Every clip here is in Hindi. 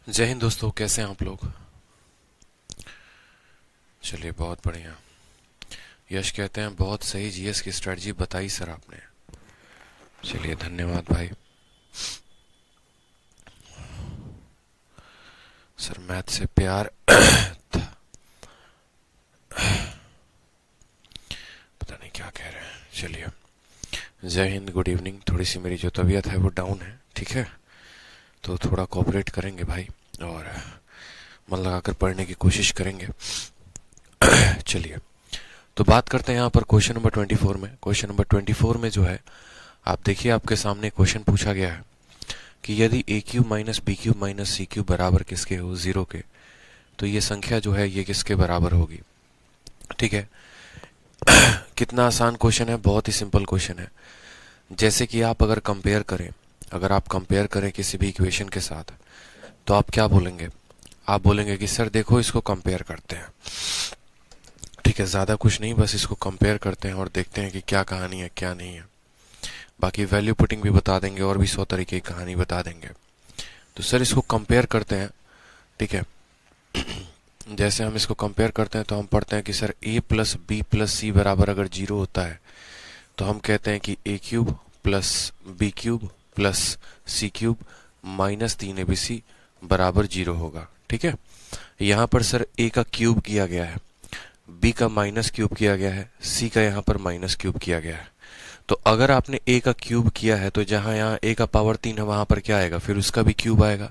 जय हिंद दोस्तों, कैसे हैं आप लोग। चलिए, बहुत बढ़िया। यश कहते हैं बहुत सही जीएस की स्ट्रेटजी बताई सर आपने। चलिए, धन्यवाद भाई। सर मैथ से प्यार था। पता नहीं क्या कह रहे हैं। चलिए, जय हिंद, गुड इवनिंग। थोड़ी सी मेरी जो तबीयत है वो डाउन है, ठीक है, तो थोड़ा कोऑपरेट करेंगे भाई और मन लगाकर पढ़ने की कोशिश करेंगे। चलिए, तो बात करते हैं यहाँ पर क्वेश्चन नंबर 24 में। क्वेश्चन नंबर 24 में जो है, आप देखिए आपके सामने क्वेश्चन पूछा गया है कि यदि A cube minus B cube minus C cube बराबर किसके हो, जीरो के, तो ये संख्या जो है ये किसके बराबर होगी। ठीक है, कितना आसान क्वेश्चन है, बहुत ही सिंपल क्वेश्चन है। जैसे कि आप अगर कंपेयर करें, अगर आप कंपेयर करें किसी भी इक्वेशन के साथ, तो आप क्या बोलेंगे। आप बोलेंगे कि सर देखो इसको कंपेयर करते हैं। ठीक है, ज्यादा कुछ नहीं, बस इसको कंपेयर करते हैं और देखते हैं कि क्या कहानी है क्या नहीं है। बाकी वैल्यू पुटिंग भी बता देंगे और भी 100 तरीके की कहानी बता देंगे। तो सर इसको कंपेयर करते हैं। ठीक है, जैसे हम इसको कंपेयर करते हैं तो हम पढ़ते हैं कि sir a plus B plus C बराबर अगर जीरो होता है तो हम कहते हैं कि A cube plus B cube plus C cube minus 3abc बराबर जीरो होगा। ठीक है, यहाँ पर सर a का क्यूब किया गया है, b का माइनस क्यूब किया गया है, c का यहाँ पर माइनस क्यूब किया गया है। तो अगर आपने a का क्यूब किया है तो जहां यहाँ a का पावर 3 है वहां पर क्या आएगा, फिर उसका भी क्यूब आएगा,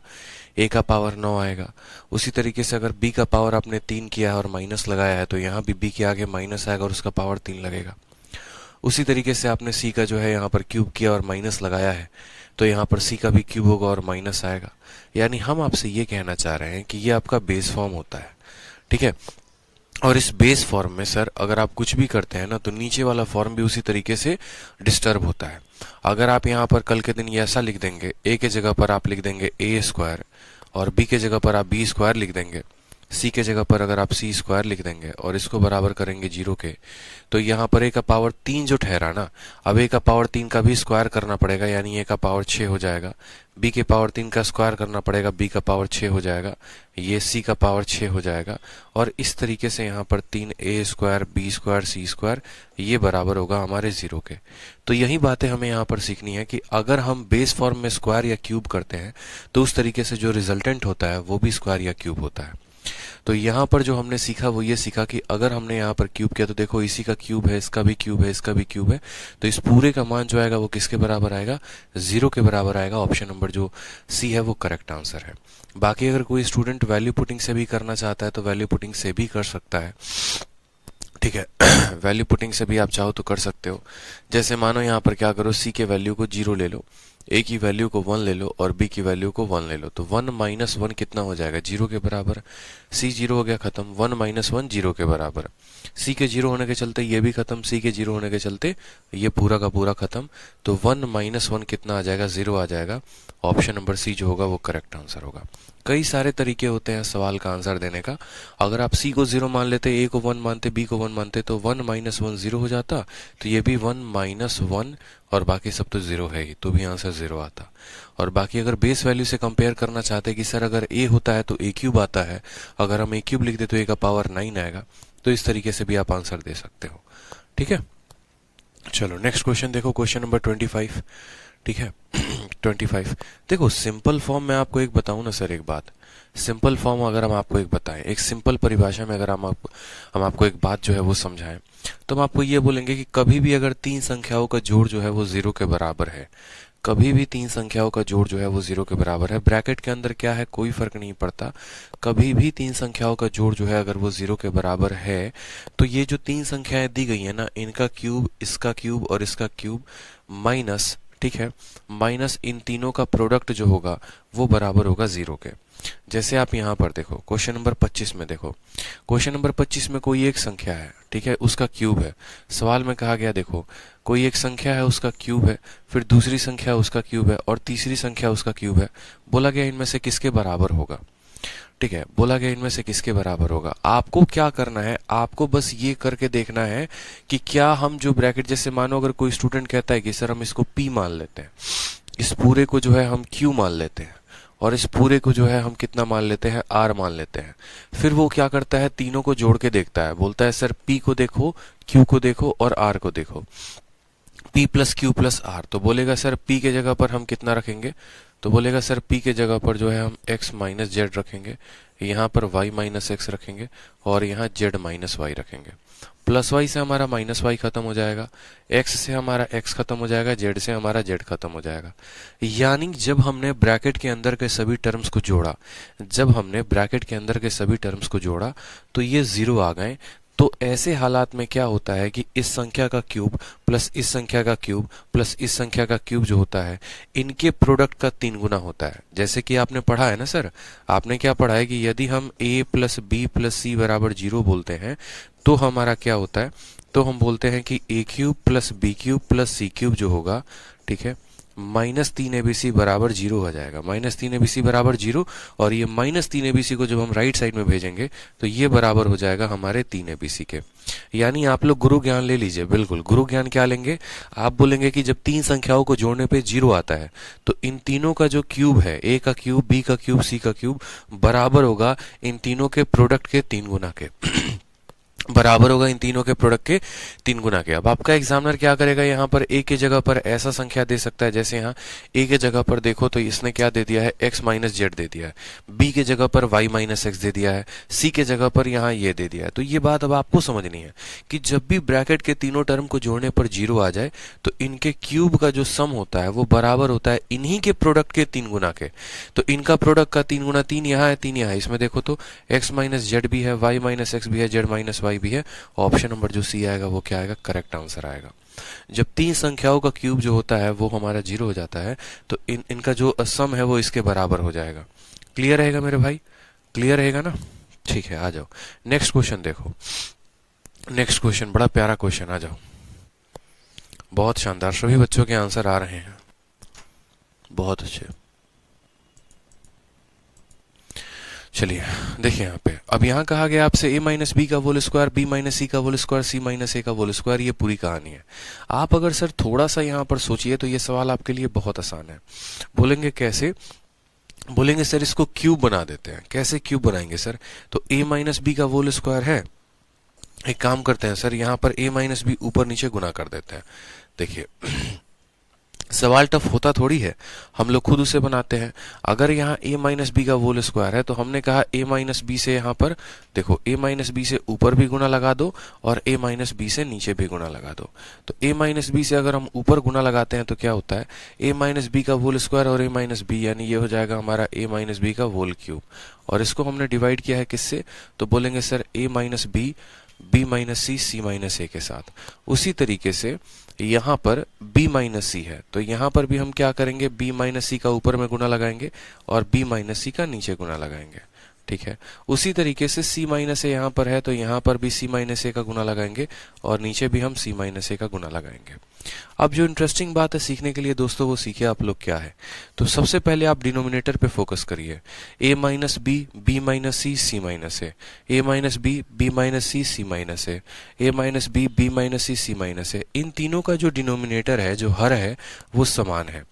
a का पावर 9 आएगा। उसी तरीके से अगर b का पावर आपने 3 किया है और माइनस लगाया है तो यहाँ भी b के आगे माइनस आएगा और उसका पावर 3 लगेगा। उसी तरीके से आपने c का जो है यहाँ पर क्यूब किया और माइनस लगाया है तो यहाँ पर c का भी क्यूब होगा और माइनस आएगा। यानी हम आपसे ये कहना चाह रहे हैं कि ये आपका बेस फॉर्म होता है। ठीक है, और इस बेस फॉर्म में सर अगर आप कुछ भी करते हैं ना तो नीचे वाला फॉर्म भी उसी तरीके से डिस्टर्ब होता है। अगर आप यहाँ पर कल के दिन ये ऐसा लिख देंगे, a के जगह पर आप लिख देंगे a स्क्वायर और b के जगह पर आप b स्क्वायर लिख देंगे, c के जगह पर अगर आप c स्क्वायर लिख देंगे और इसको बराबर करेंगे जीरो के, तो यहाँ पर a का पावर 3 जो ठहरा ना, अब a का पावर 3 का भी स्क्वायर करना पड़ेगा, यानी a का पावर 6 हो जाएगा। b के पावर 3 का स्क्वायर करना पड़ेगा, b का पावर 6 हो जाएगा, ये c का पावर 6 हो जाएगा। और इस तरीके से यहाँ पर 3a square b square c square ये बराबर होगा हमारे जीरो के। तो यही बातें हमें यहाँ पर सीखनी है कि अगर हम बेस फॉर्म में स्क्वायर या क्यूब करते हैं तो उस तरीके से जो रिजल्टेंट होता है वो भी स्क्वायर या क्यूब होता है। तो यहाँ पर जो हमने सीखा वो ये सीखा कि अगर हमने यहाँ पर क्यूब किया तो देखो इसी का क्यूब है, इसका भी क्यूब है, इसका भी क्यूब है, तो इस पूरे का मान जो आएगा वो किसके बराबर आएगा, जीरो के बराबर आएगा। ऑप्शन नंबर जो सी है वो करेक्ट आंसर है। बाकी अगर कोई स्टूडेंट वैल्यू पुटिंग से भी करना चाहता है तो वैल्यू पुटिंग से भी कर सकता है। ठीक है, वैल्यू पुटिंग से भी आप चाहो तो कर सकते हो। जैसे मानो यहाँ पर क्या करो, सी के वैल्यू को जीरो ले लो, ए की वैल्यू को 1 ले लो और बी की वैल्यू को 1 ले लो, तो 1 माइनस 1 कितना हो जाएगा, जीरो के बराबर। सी जीरो हो गया खत्म, 1 माइनस 1 जीरो के बराबर। सी के जीरो होने के चलते ये भी खत्म, सी के जीरो होने के चलते ये पूरा का पूरा खत्म। तो 1 माइनस 1 कितना आ जाएगा, जीरो आ जाएगा। ऑप्शन नंबर सी जो होगा वो करेक्ट आंसर होगा। कई सारे तरीके होते हैं सवाल का आंसर देने का। अगर आप सी को जीरो मान लेते, ए को 1 मानते, बी को 1 मानते, तो 1 माइनस 1 जीरो हो जाता, तो ये भी 1 माइनस 1 और बाकी सब तो जीरो है ही, तो भी आंसर जीरो आता। और बाकी अगर बेस वैल्यू से कंपेयर करना चाहते कि सर अगर a होता है तो a क्यूब आता है, अगर हम a क्यूब लिख दे तो a का पावर 9 आएगा, तो इस तरीके से भी आप आंसर दे सकते हो। ठीक है, चलो नेक्स्ट क्वेश्चन देखो, क्वेश्चन नंबर 25। ठीक है, 25 देखो, सिंपल फॉर्म में आपको एक बताऊं ना सर, एक बात, सिंपल फॉर्म अगर हम आपको एक बताएं, एक सिंपल परिभाषा में अगर हम आपको एक बात जो है वो समझाएं, तो हम आपको ये बोलेंगे कि कभी भी अगर तीन संख्याओं का जोड़ जो है वो जीरो के बराबर है, कभी भी तीन संख्याओं का जोड़ जो है वो जीरो के बराबर है, ब्रैकेट के अंदर क्या है कोई फर्क नहीं पड़ता, कभी भी तीन संख्याओं का जोड़ जो है अगर वो जीरो के बराबर है, तो ये जो तीन संख्याएं दी गई है ना, इनका क्यूब, इसका क्यूब और इसका क्यूब माइनस, ठीक है, माइनस इन तीनों का प्रोडक्ट जो होगा वो बराबर होगा जीरो के। जैसे आप यहाँ पर देखो क्वेश्चन नंबर 25 में देखो, क्वेश्चन नंबर 25 में कोई एक संख्या है, ठीक है, उसका क्यूब है। सवाल में कहा गया देखो, कोई एक संख्या है उसका क्यूब है, फिर दूसरी संख्या उसका क्यूब है और तीसरी संख्या उसका क्यूब है। बोला गया इनमें से किसके बराबर होगा। ठीक है, बोला गया इनमें से किसके बराबर होगा। आपको क्या करना है, आपको बस ये करके देखना है कि क्या हम जो ब्रैकेट, जैसे मानो अगर कोई स्टूडेंट कहता है कि सर हम इसको P मान लेते हैं, इस पूरे को जो है हम Q मान लेते हैं और इस पूरे को जो है हम कितना मान लेते हैं, r मान लेते हैं। फिर वो क्या करता है, तीनों को जोड़ के देखता है, बोलता है सर p को देखो, q को देखो और r को देखो, p plus Q plus R. तो बोलेगा सर p के जगह पर हम कितना रखेंगे, तो बोलेगा सर p के जगह पर जो है हम x माइनस जेड रखेंगे, यहाँ पर y माइनस एक्स रखेंगे और यहाँ z माइनस वाई रखेंगे। प्लस वाई से हमारा माइनस वाई खत्म हो जाएगा, x से हमारा x खत्म हो जाएगा, z से हमारा z खत्म हो जाएगा। यानी जब हमने ब्रैकेट के अंदर के सभी टर्म्स को जोड़ा, जब हमने ब्रैकेट के अंदर के सभी टर्म्स को जोड़ा तो ये जीरो आ गए। तो ऐसे हालात में क्या होता है कि इस संख्या का क्यूब प्लस इस संख्या का क्यूब प्लस इस संख्या का क्यूब जो होता है, इनके प्रोडक्ट का 3 गुना होता है। जैसे कि आपने पढ़ा है ना सर, आपने क्या पढ़ा है कि यदि हम a plus B plus C बराबर 0 बोलते हैं तो हमारा क्या होता है, तो हम बोलते हैं कि a cube plus B cube plus C cube जो होगा, ठीक है, -3abc बराबर 0 हो जाएगा। -3abc बराबर 0 और ये -3abc को जब हम राइट साइड में भेजेंगे तो ये बराबर हो जाएगा हमारे 3abc के। यानी आप लोग गुरु ज्ञान ले लीजिए, बिल्कुल गुरु ज्ञान क्या लेंगे, आप बोलेंगे कि जब 3 संख्याओं को जोड़ने पे 0 आता है तो इन तीनों का जो क्यूब है, a का क्यूब, b का क्यूब, c का क्यूब बराबर होगा इन तीनों के प्रोडक्ट के 3 गुना के बराबर होगा इन तीनों के प्रोडक्ट के 3 गुना के। अब आपका एग्जामिनर क्या करेगा, यहाँ पर a के जगह पर ऐसा संख्या दे सकता है, जैसे यहाँ a के जगह पर देखो तो इसने क्या दे दिया है, x माइनस जेड दे दिया है, b के जगह पर y माइनस एक्स दे दिया है, c के जगह पर यहाँ ये दे दिया है। तो ये बात अब आपको समझनी है कि जब भी ब्रैकेट के तीनों टर्म को जोड़ने पर 0 आ जाए तो इनके क्यूब का जो सम होता है वो बराबर होता है इन्हीं के प्रोडक्ट के 3 गुना के। तो इनका प्रोडक्ट का 3 गुना, 3 यहाँ है 3 यहाँ है, इसमें देखो तो x माइनस जेड भी है, y माइनस एक्स भी है, z माइनस वाई भी है। ऑप्शन नंबर जो सी आएगा वो क्या आएगा, करेक्ट आंसर आएगा। जब 3 संख्याओं का क्यूब जो होता है वो हमारा 0 हो जाता है तो इनका जो सम है वो इसके बराबर हो जाएगा। क्लियर रहेगा मेरे भाई, क्लियर रहेगा ना, ठीक है। आ जाओ नेक्स्ट क्वेश्चन देखो, नेक्स्ट क्वेश्चन बड़ा प्यारा क्वेश्चन, आ जाओ। बहुत शानदार, सभी बच्चों के आंसर आ रहे हैं, बहुत अच्छे। चलिए देखिए यहाँ पे, अब यहाँ कहा गया आपसे a माइनस बी का होल स्क्वायर, b माइनस सी का होल स्क्वायर, c माइनस ए का होल स्क्वायर, ये पूरी कहानी है। आप अगर सर थोड़ा सा यहाँ पर सोचिए तो ये सवाल आपके लिए बहुत आसान है। बोलेंगे कैसे, बोलेंगे सर इसको क्यूब बना देते हैं। कैसे क्यूब बनाएंगे सर, तो a माइनस बी का होल स्क्वायर है, एक काम करते हैं सर, यहाँ पर a माइनस बी ऊपर नीचे गुना कर देते हैं। देखिए सवाल टफ होता थोड़ी है, हम लोग खुद उसे बनाते हैं। अगर यहाँ a माइनस बी का होल स्क्वायर है तो हमने कहा a माइनस बी से यहाँ पर देखो a माइनस बी से ऊपर भी गुना लगा दो और a माइनस बी से नीचे भी गुना लगा दो। तो a माइनस बी से अगर हम ऊपर गुना लगाते हैं तो क्या होता है, a माइनस बी का होल स्क्वायर और a माइनस बी, यानी ये हो जाएगा हमारा a माइनस बी का होल क्यूब। और इसको हमने डिवाइड किया है किससे, तो बोलेंगे sir a minus B, b minus C, c minus A के साथ। उसी तरीके से यहाँ पर b माइनस सी है तो यहाँ पर भी हम क्या करेंगे, b माइनस सी का ऊपर में गुना लगाएंगे और b माइनस सी का नीचे गुना लगाएंगे, ठीक है। उसी तरीके से c माइनस ए यहाँ पर है तो यहाँ पर भी c माइनस ए का गुना लगाएंगे और नीचे भी हम c माइनस ए का गुना लगाएंगे। अब जो इंटरेस्टिंग बात है सीखने के लिए दोस्तों, वो सीखे आप लोग क्या है। तो सबसे पहले आप डिनोमिनेटर पे फोकस करिए, a minus B, b minus C, c minus A, a minus B, b minus C, c minus A, a minus B, b minus C, c minus A. इन तीनों का जो डिनोमिनेटर है, जो हर है, वो समान है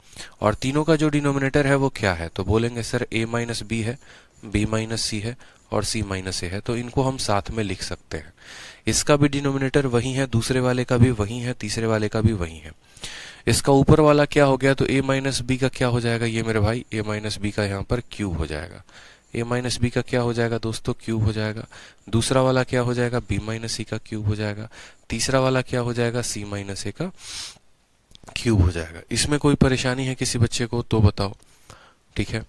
और तीनों का जो डिनोमिनेटर है वो क्या है, तो बोलेंगे सर a माइनस बी है, b माइनस सी है और c माइनस ए है। तो इनको हम साथ में लिख सकते हैं। इसका भी डिनोमिनेटर वही है, दूसरे वाले का भी वही है, तीसरे वाले का भी वही है। इसका ऊपर वाला क्या हो गया, तो a माइनस बी का क्या हो जाएगा, ये मेरे भाई a माइनस बी का यहाँ पर क्यूब हो जाएगा। a माइनस बी का क्या हो जाएगा दोस्तों, क्यूब हो जाएगा। दूसरा वाला क्या हो जाएगा, b माइनस सी का क्यूब हो जाएगा। तीसरा वाला क्या हो जाएगा, c माइनस ए का क्यूब हो जाएगा। इसमें कोई परेशानी है किसी बच्चे को तो बताओ, ठीक है।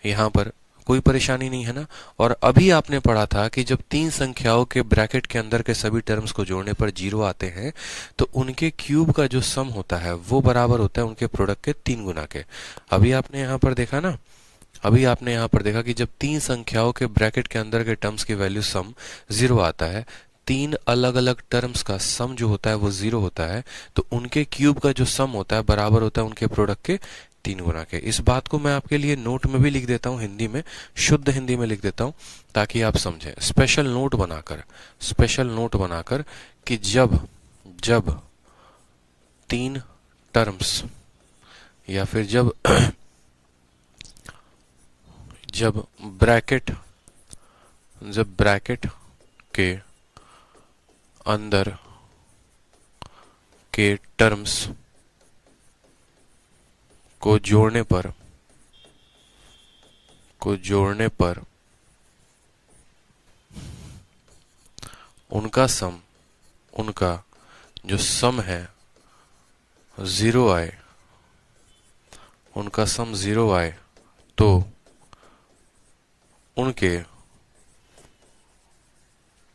यहाँ पर कोई परेशानी नहीं है ना। और अभी आपने पढ़ा था कि जब 3 संख्याओं के ब्रैकेट के अंदर के सभी टर्म्स को जोड़ने पर 0 आते हैं तो उनके क्यूब का जो सम होता है वो बराबर होता है उनके प्रोडक्ट के 3 गुना के। अभी आपने यहाँ पर देखा ना, अभी आपने यहाँ पर देखा कि जब 3 संख्याओं के ब्रैकेट के अंदर के टर्म्स की वैल्यू सम 0 आता है, 3 अलग अलग टर्म्स का सम जो होता है वो 0 होता है, तो उनके क्यूब का जो सम होता है बराबर होता है उनके प्रोडक्ट के 3 गुना के। इस बात को मैं आपके लिए नोट में भी लिख देता हूँ, हिंदी में, शुद्ध हिंदी में लिख देता हूँ ताकि आप समझें। स्पेशल नोट बनाकर, स्पेशल नोट बनाकर कि जब जब 3 टर्म्स या फिर जब जब ब्रैकेट के अंदर के टर्म्स को जोड़ने पर उनका जो सम है जीरो आए, उनका सम जीरो आए तो उनके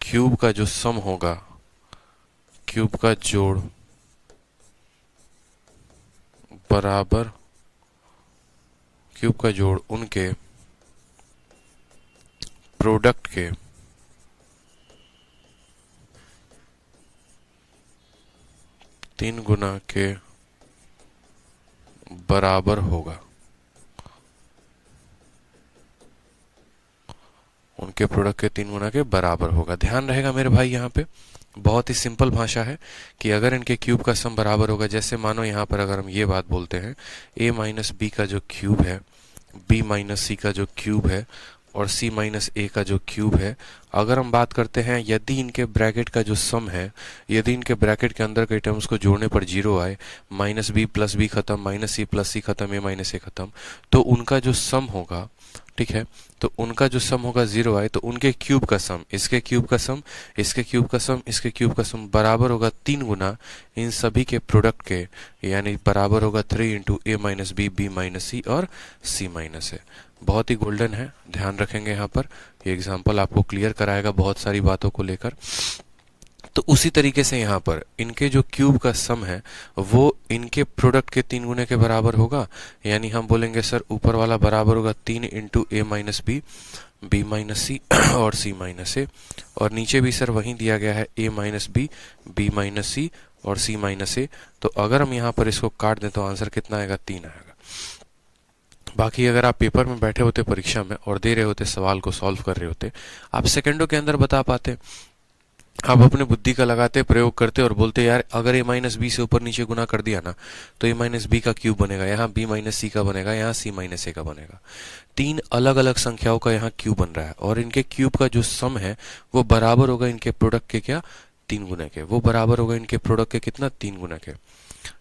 क्यूब का जो सम होगा, क्यूब का जोड़ बराबर, क्यूब का जोड़ उनके प्रोडक्ट के तीन गुना के बराबर होगा। उनके प्रोडक्ट के तीन गुना के बराबर होगा। ध्यान रहेगा मेरे भाई, यहाँ पे बहुत ही सिंपल भाषा है कि अगर इनके क्यूब का सम बराबर होगा, जैसे मानो यहाँ पर अगर हम ये बात बोलते हैं a माइनस बी का जो क्यूब है, b माइनस सी का जो क्यूब है और c माइनस ए का जो क्यूब है, अगर हम बात करते हैं यदि इनके ब्रैकेट का जो सम है, यदि इनके ब्रैकेट के अंदर के टर्म्स को जोड़ने पर जीरो आए, माइनस बी प्लस बी खत्म, माइनस सी प्लस सी खत्म, ए माइनस ए खत्म, तो उनका जो सम होगा, ठीक है, तो उनका जो सम होगा जीरो आए तो उनके क्यूब का सम, इसके क्यूब का सम, इसके क्यूब का सम, इसके क्यूब का सम बराबर होगा तीन गुना इन सभी के प्रोडक्ट के, यानी बराबर होगा 3 इंटू ए minus B, B minus C और सी माइनस ए। बहुत ही गोल्डन है, ध्यान रखेंगे यहाँ पर। ये एग्जाम्पल आपको क्लियर कराएगा बहुत सारी बातों को लेकर। तो उसी तरीके से यहाँ पर इनके जो क्यूब का सम है वो इनके प्रोडक्ट के तीन गुने के बराबर होगा, यानी हम बोलेंगे सर ऊपर वाला बराबर होगा 3 इंटू ए minus B, B minus C और सी माइनस ए, और नीचे भी सर वही दिया गया है ए minus B, B minus C और सी माइनस ए। तो अगर हम यहाँ पर इसको काट दें तो आंसर कितना आएगा, 3 आएगा। बाकी अगर आप पेपर में बैठे होते परीक्षा में और दे रहे होते, सवाल को सॉल्व कर रहे होते, आप सेकंडों के अंदर बता पाते। आप अपने बुद्धि का लगाते, प्रयोग करते और बोलते यार अगर ए माइनस बी से ऊपर नीचे गुना कर दिया ना तो ए माइनस बी का क्यूब बनेगा, यहाँ बी माइनस सी का बनेगा, यहाँ सी माइनस ए का बनेगा। तीन अलग अलग संख्याओं का यहाँ क्यूब बन रहा है और इनके क्यूब का जो सम है वो बराबर होगा इनके प्रोडक्ट के क्या, 3 गुना के। वो बराबर होगा इनके प्रोडक्ट के कितना, 3 गुना के।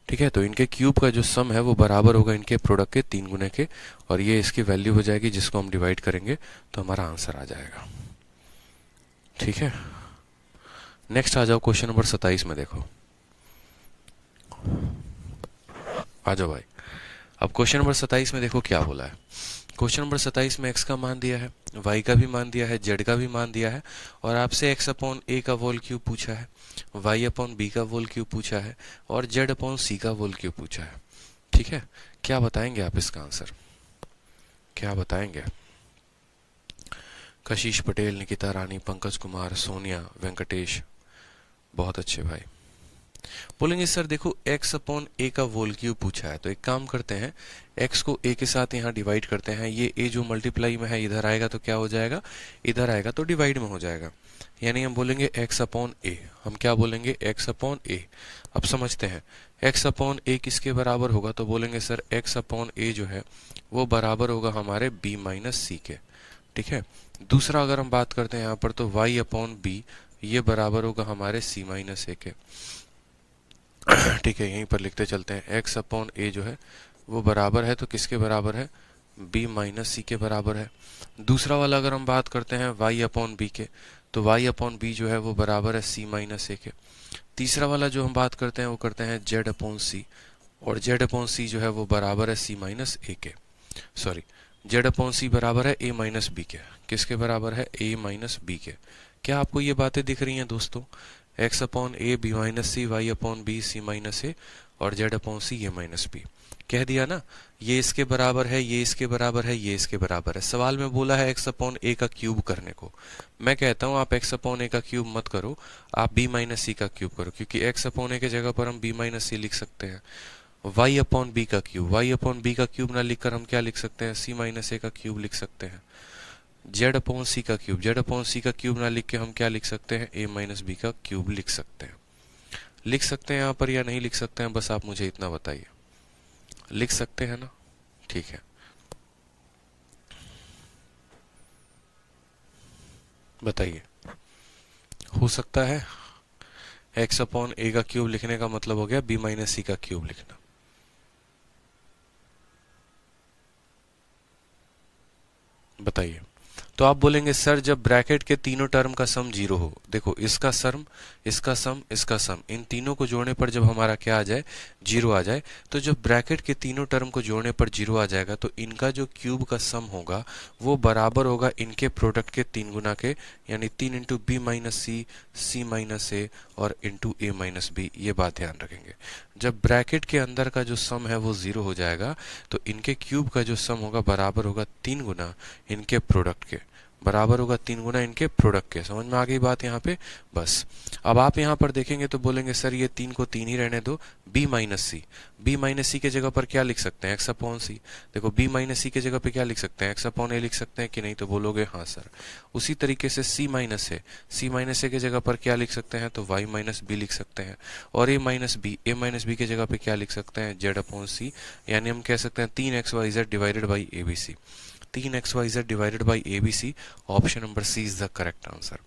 ठीक है, तो इनके क्यूब का जो सम है वो बराबर होगा इनके प्रोडक्ट के 3 गुने के, और ये इसकी वैल्यू हो जाएगी जिसको हम डिवाइड करेंगे तो हमारा आंसर आ जाएगा। ठीक है, नेक्स्ट आ जाओ क्वेश्चन नंबर 27 में। देखो आ जाओ भाई। अब क्वेश्चन नंबर 27 में देखो क्या बोला है। क्वेश्चन नंबर 27 में x का मान दिया है, y का भी मान दिया है, z का भी मान दिया है, और आपसे x अपॉन a का वोल क्यूब पूछा है, y अपॉन b का वोल क्यूब पूछा है और z अपॉन c का वोल क्यूब पूछा है। ठीक है, क्या बताएंगे आप इसका आंसर, क्या बताएंगे? कशिश पटेल, निकिता रानी, पंकज कुमार, सोनिया, वेंकटेश, बहुत अच्छे भाई। बोलेंगे सर देखो x अपॉन a का वोल क्यूब पूछा है, तो एक काम करते हैं, x को a के साथ यहाँ डिवाइड करते हैं। ये a जो मल्टीप्लाई में है इधर आएगा तो क्या हो जाएगा, इधर आएगा तो डिवाइड में हो जाएगा, यानी हम बोलेंगे x अपॉन a। हम क्या बोलेंगे, x अपॉन a। अब समझते हैं x अपॉन a किसके बराबर होगा, तो बोलेंगे सर x अपॉन a जो है वो बराबर होगा हमारे b माइनस सी के। ठीक है, दूसरा अगर हम बात करते हैं यहाँ पर तो y अपॉन b ये बराबर होगा हमारे c माइनस ए के। ठीक है, यहीं पर लिखते चलते हैं, x अपॉन a जो है वो बराबर है तो किसके बराबर है, b माइनस सी के बराबर है। दूसरा वाला अगर हम बात करते हैं y अपॉन b के, तो y अपॉन b जो है वो बराबर है c माइनस ए के। तीसरा वाला जो हम बात करते हैं वो करते हैं z अपॉन c, और z अपॉन c जो है वो बराबर है c माइनस ए के, सॉरी z अपॉन c बराबर है a माइनस बी के। किसके बराबर है, a माइनस बी के। क्या आपको ये बातें दिख रही हैं दोस्तों, x upon a b minus C, y upon b c minus A और z upon c a minus b। कह दिया ना, ये इसके बराबर है, ये इसके बराबर है, ये इसके बराबर है। सवाल में बोला है x अपॉन a का क्यूब करने को। मैं कहता हूँ आप x अपॉन a का क्यूब मत करो, आप b माइनस सी का क्यूब करो, क्योंकि x अपॉन a के जगह पर हम b माइनस सी लिख सकते हैं। y अपॉन b का क्यूब, y अपॉन b का क्यूब ना लिखकर हम क्या लिख सकते हैं, c माइनस ए का क्यूब लिख सकते हैं। z अपॉन c का क्यूब, z अपॉन c का क्यूब ना लिख के हम क्या लिख सकते हैं, a माइनस बी का क्यूब लिख सकते हैं। लिख सकते हैं यहाँ पर या नहीं लिख सकते हैं, बस आप मुझे इतना बताइए। लिख सकते हैं ना, ठीक है। बताइए, हो सकता है? x अपॉन a का क्यूब लिखने का मतलब हो गया b माइनस सी का क्यूब लिखना। बताइए। तो आप बोलेंगे सर जब ब्रैकेट के तीनों टर्म का सम जीरो हो, देखो इसका सम, इसका सम, इसका सम, इन तीनों को जोड़ने पर जब हमारा क्या आ जाए, जीरो आ जाए, तो जब ब्रैकेट के तीनों टर्म को जोड़ने पर जीरो आ जाएगा तो इनका जो क्यूब का सम होगा वो बराबर होगा इनके प्रोडक्ट के 3 गुना के, यानी 3 into B minus C, C minus A और इंटू ए माइनस बी। ये बात ध्यान रखेंगे। जब ब्रैकेट के अंदर का जो सम है वो जीरो हो जाएगा तो इनके क्यूब का जो सम होगा बराबर होगा 3 गुना इनके प्रोडक्ट के, बराबर होगा 3 गुना इनके प्रोडक्ट के। समझ में आ गई बात यहाँ पे? बस अब आप यहाँ पर देखेंगे तो बोलेंगे सर ये 3 को 3 ही रहने दो, b माइनस सी, b माइनस सी के जगह पर क्या लिख सकते हैं, x अपॉन सी। देखो b माइनस सी के जगह पे क्या लिख सकते हैं, x अपॉन ए लिख सकते हैं कि नहीं, तो बोलोगे हाँ सर। उसी तरीके से c minus A, c minus A के जगह पर क्या लिख सकते हैं, तो y माइनस बी लिख सकते हैं। और a माइनस बी के जगह पे क्या लिख सकते हैं, z अपॉन सी, यानी हम कह सकते हैं 3xyz divided by abc, 3xyz divided by abc। Option number C is the correct answer.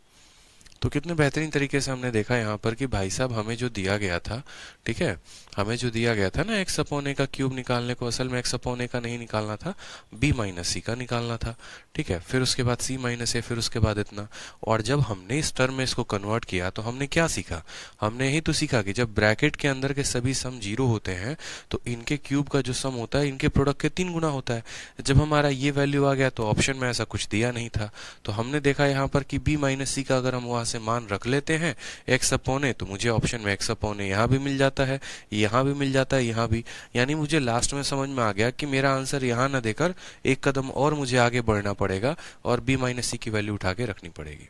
तो कितने बेहतरीन तरीके से हमने देखा यहाँ पर कि भाई साहब हमें जो दिया गया था, ठीक है, हमें जो दिया गया था ना x अपॉन ए का क्यूब निकालने को, असल में x अपॉन ए का नहीं निकालना था, b माइनस सी का निकालना था, ठीक है। फिर उसके बाद c माइनस ए, फिर उसके बाद इतना। और जब हमने इस टर्म में इसको कन्वर्ट किया तो हमने क्या सीखा, हमने ही तो सीखा कि जब ब्रैकेट के अंदर के सभी सम जीरो होते हैं तो इनके क्यूब का जो सम होता है इनके प्रोडक्ट के 3 गुना होता है। जब हमारा ये वैल्यू आ गया तो ऑप्शन में ऐसा कुछ दिया नहीं था, तो हमने देखा यहाँ पर कि b माइनस सी का अगर हम वहां से मान रख लेते हैं x अपॉन ए, तो मुझे ऑप्शन में x अपॉन ए यहाँ भी मिल जाता है, यहाँ भी मिल जाता है, यहाँ भी। यानी मुझे लास्ट में समझ में आ गया कि मेरा आंसर यहाँ ना देकर एक कदम और मुझे आगे बढ़ना पड़ेगा और b माइनस सी की वैल्यू उठा के रखनी पड़ेगी।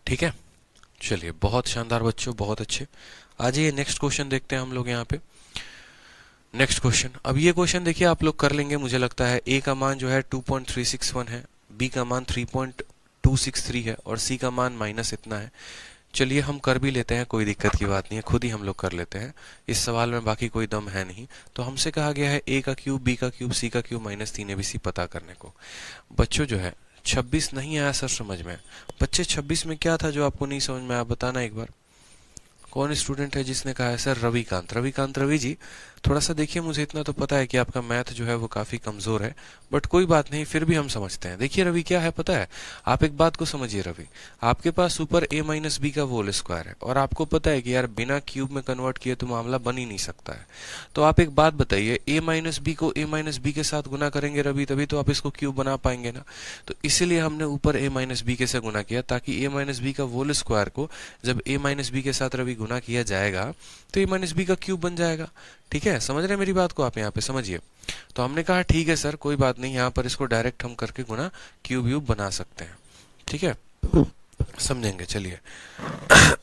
ठीक है, चलिए बहुत शानदार बच्चों, बहुत अच्छे। आ जाइए नेक्स्ट क्वेश्चन देखते हैं हम लोग यहाँ पे। नेक्स्ट क्वेश्चन, अब ये क्वेश्चन देखिए आप लोग कर लेंगे मुझे लगता है। a का मान जो है 2.361 है, b का मान 3.263 है और c का मान माइनस इतना है। चलिए हम कर भी लेते हैं, कोई दिक्कत की बात नहीं है, खुद ही हम लोग कर लेते हैं। इस सवाल में बाकी कोई दम है नहीं। तो हमसे कहा गया है a का क्यूब, b का क्यूब, c का क्यूब माइनस 3abc पता करने को। बच्चों जो है 26 नहीं आया सर समझ में? बच्चे 26 में क्या था जो आपको नहीं समझ में आया, बताना एक बार। कौन स्टूडेंट है जिसने कहा है सर? रविकांत। रवि जी थोड़ा सा देखिए, मुझे इतना तो पता है कि आपका मैथ जो है वो काफी कमजोर है, बट कोई बात नहीं, फिर भी हम समझते हैं। देखिए रवि क्या है पता है, आप एक बात को समझिए रवि, आपके पास ऊपर a माइनस बी का होल स्क्वायर है और आपको पता है कि यार बिना क्यूब में कन्वर्ट किए तो मामला बन ही नहीं सकता है। तो आप एक बात बताइए, a माइनस बी को a माइनस बी के साथ गुना करेंगे रवि, तभी तो आप इसको क्यूब बना पाएंगे ना। तो इसीलिए हमने ऊपर a माइनस बी के से गुना किया, ताकि a माइनस बी का होल स्क्वायर को जब a माइनस बी के साथ रवि गुना किया जाएगा तो a माइनस बी का क्यूब बन जाएगा। ठीक है, समझ रहे हैं मेरी बात को आप? यहाँ पे समझिए। तो हमने कहा ठीक है सर कोई बात नहीं, यहाँ पर इसको डायरेक्ट हम करके गुना क्यूब व्यूब बना सकते हैं। ठीक है, समझेंगे। चलिए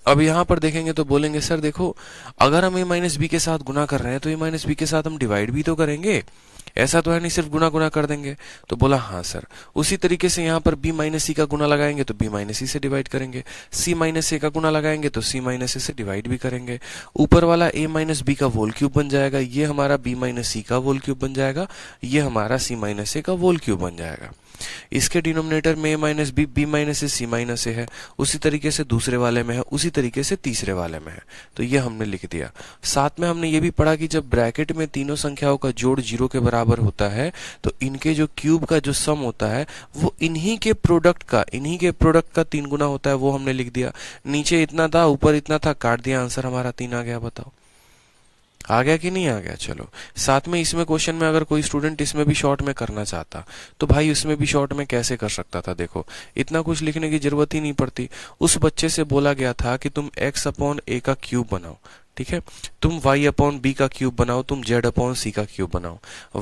अब यहाँ पर देखेंगे तो बोलेंगे सर देखो, अगर हम a माइनस बी के साथ गुना कर रहे हैं तो a माइनस बी के साथ हम डिवाइड भी तो करेंगे, ऐसा तो है नहीं सिर्फ गुना गुना कर देंगे। तो बोला हाँ सर। उसी तरीके से यहाँ पर b माइनस सी का गुना लगाएंगे तो b माइनस सी से डिवाइड करेंगे, c माइनस ए का गुना लगाएंगे तो c माइनस ए से डिवाइड भी करेंगे। ऊपर वाला a माइनस बी का होल क्यूब बन जाएगा, ये हमारा b माइनस सी का होल क्यूब बन जाएगा, ये हमारा c माइनस ए का होल क्यूब बन जाएगा। इसके डिनोमिनेटर में a minus B minus A C minus A है, उसी तरीके से दूसरे वाले में है, उसी तरीके से तीसरे वाले में है। तो ये हमने लिख दिया। साथ में हमने ये भी पढ़ा कि जब ब्रैकेट में तीनों संख्याओं का जोड़ 0 के बराबर होता है तो इनके जो क्यूब का जो सम होता है वो इन्हीं के प्रोडक्ट का 3 गुना होता है, वो हमने लिख दिया। नीचे इतना था, ऊपर इतना था, काट दिया, आंसर हमारा 3 आ गया। बताओ आ गया कि नहीं आ गया? चलो साथ में इसमें क्वेश्चन में अगर कोई स्टूडेंट इसमें भी शॉर्ट में करना चाहता तो भाई उसमें भी शॉर्ट में कैसे कर सकता था? देखो इतना कुछ लिखने की जरूरत ही नहीं पड़ती। उस बच्चे से बोला गया था कि तुम x अपॉन ए का क्यूब बनाओ, ठीक है, तुम y अपॉन बी का क्यूब बनाओ, तुम z अपॉन सी का क्यूब बनाओ।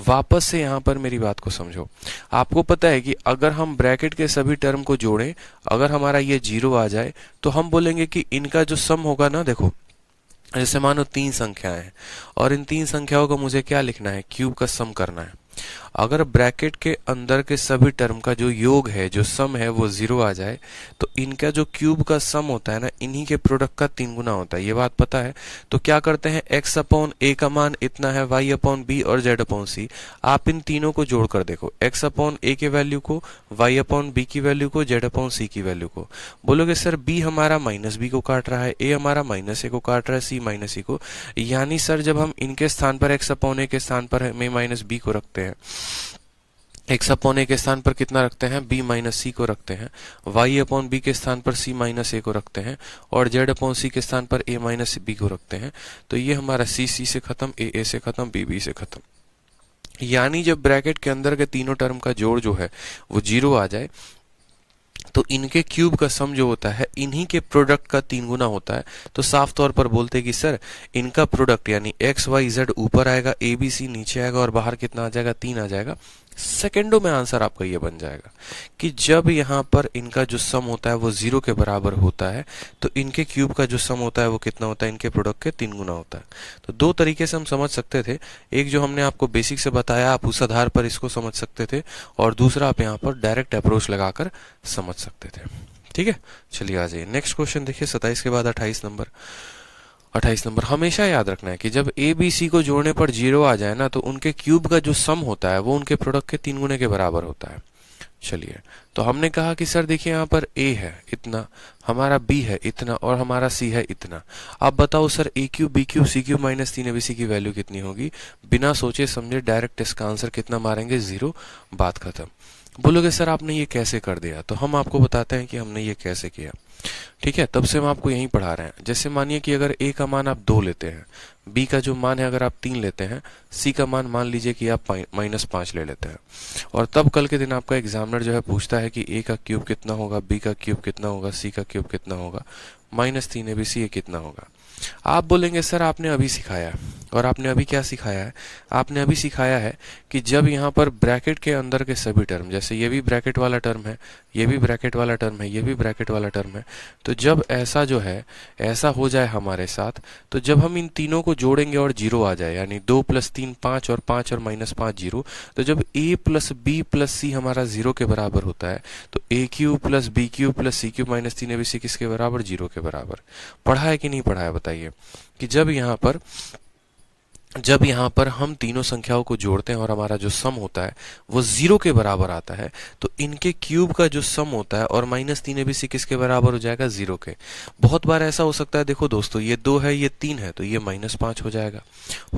वापस से यहाँ पर मेरी बात को समझो। आपको पता है कि अगर हम ब्रैकेट के सभी टर्म को जोड़ें, अगर हमारा ये 0 आ जाए तो हम बोलेंगे कि इनका जो सम होगा ना, देखो जैसे मानो 3 संख्याएं हैं और इन 3 संख्याओं को मुझे क्या लिखना है? क्यूब का सम करना है। अगर ब्रैकेट के अंदर के सभी टर्म का जो योग है, जो सम है, वो 0 आ जाए तो इनका जो क्यूब का सम होता है ना, इन्हीं के प्रोडक्ट का 3 गुना होता है। ये बात पता है? तो क्या करते हैं, x अपॉन a का मान इतना है, y अपॉन b और z अपॉन c। आप इन तीनों को जोड़कर देखो, x अपॉन a के वैल्यू को, y अपॉन b की वैल्यू को, z अपॉन c की वैल्यू को। बोलोगे सर b हमारा माइनस b को काट रहा है, a हमारा माइनस a को काट रहा है, c माइनस c को। यानी सर जब हम इनके स्थान पर x अपॉन a के स्थान पर a माइनस b को रखते हैं, x अपॉन a के स्थान पर कितना रखते हैं, b माइनस सी को रखते हैं, y अपॉन b के स्थान पर c माइनस a को रखते हैं, और z अपॉन c के स्थान पर a माइनस b को रखते हैं, तो ये हमारा c से खत्म, a से खत्म, b से खत्म। यानी जब ब्रैकेट के अंदर के तीनों टर्म का जोड़ जो है वो 0 आ जाए तो इनके क्यूब का सम जो होता है इन्हीं के प्रोडक्ट का 3 गुना होता है। तो साफ तौर पर बोलते हैं कि सर इनका प्रोडक्ट यानी एक्स वाई जेड ऊपर आएगा, ए बी सी नीचे आएगा, और बाहर कितना आ जाएगा, 3 आ जाएगा। सेकेंडों में आंसर आपका ये बन जाएगा कि जब यहाँ पर इनका जो सम होता है वो 0 के बराबर होता है तो इनके क्यूब का जो सम होता है वो कितना होता है, इनके प्रोडक्ट के 3 गुना होता है। तो दो तरीके से हम समझ सकते थे, एक जो हमने आपको बेसिक से बताया आप उस आधार पर इसको समझ सकते थे, और दूसरा आप यहाँ पर डायरेक्ट अप्रोच लगाकर समझ सकते थे। ठीक है, चलिए आ जाइए नेक्स्ट क्वेश्चन देखिए, 27 के बाद 28 नंबर। 28 नंबर हमेशा याद रखना है कि जब ए बी सी को जोड़ने पर 0 आ जाए ना तो उनके क्यूब का जो सम होता है वो उनके प्रोडक्ट के 3 गुने के बराबर होता है। चलिए, तो हमने कहा कि सर देखिए यहाँ पर a है इतना, हमारा b है इतना, और हमारा c है इतना। अब बताओ sir a cube b cube c cube minus 3abc की वैल्यू कितनी होगी? बिना सोचे समझे डायरेक्ट इसका आंसर कितना मारेंगे, 0, बात खत्म। बोलोगे सर आपने ये कैसे कर दिया? तो हम आपको बताते हैं कि हमने ये कैसे किया। ठीक है, तब से हम आपको यही पढ़ा रहे हैं। जैसे मानिए कि अगर a का मान आप 2 लेते हैं, b का जो मान है अगर आप 3 लेते हैं, c का मान लीजिए कि आप -5 ले लेते हैं, और तब कल के दिन आपका एग्जामिनर जो है पूछता है कि a का क्यूब कितना होगा, b का क्यूब कितना होगा, c का क्यूब कितना होगा, -3abc ये कितना होगा। आप बोलेंगे सर आपने अभी सिखाया है, और आपने अभी क्या सिखाया है? आपने अभी सिखाया है कि जब यहाँ पर ब्रैकेट के अंदर के सभी टर्म, जैसे ये भी ब्रैकेट वाला टर्म है, ये भी ब्रैकेट वाला टर्म है, ये भी ब्रैकेट वाला टर्म है, तो जब ऐसा जो है ऐसा हो जाए हमारे साथ, तो जब हम इन तीनों को जोड़ेंगे और 0 आ जाए, यानी 2 + 3 5 और 5 और -5 0, तो जब a + b + c हमारा 0 के बराबर होता है तो a cube + b cube + c cube -3abc किसके बराबर, 0 के बराबर। पढ़ा है कि नहीं पढ़ा है बताइए? कि जब यहाँ पर हम तीनों संख्याओं को जोड़ते हैं और हमारा जो सम होता है वो 0 के बराबर आता है तो इनके क्यूब का जो सम होता है और -3abc किसके बराबर हो जाएगा, 0 के। बहुत बार ऐसा हो सकता है, देखो दोस्तों ये 2 है ये 3 है तो ये -5 हो जाएगा।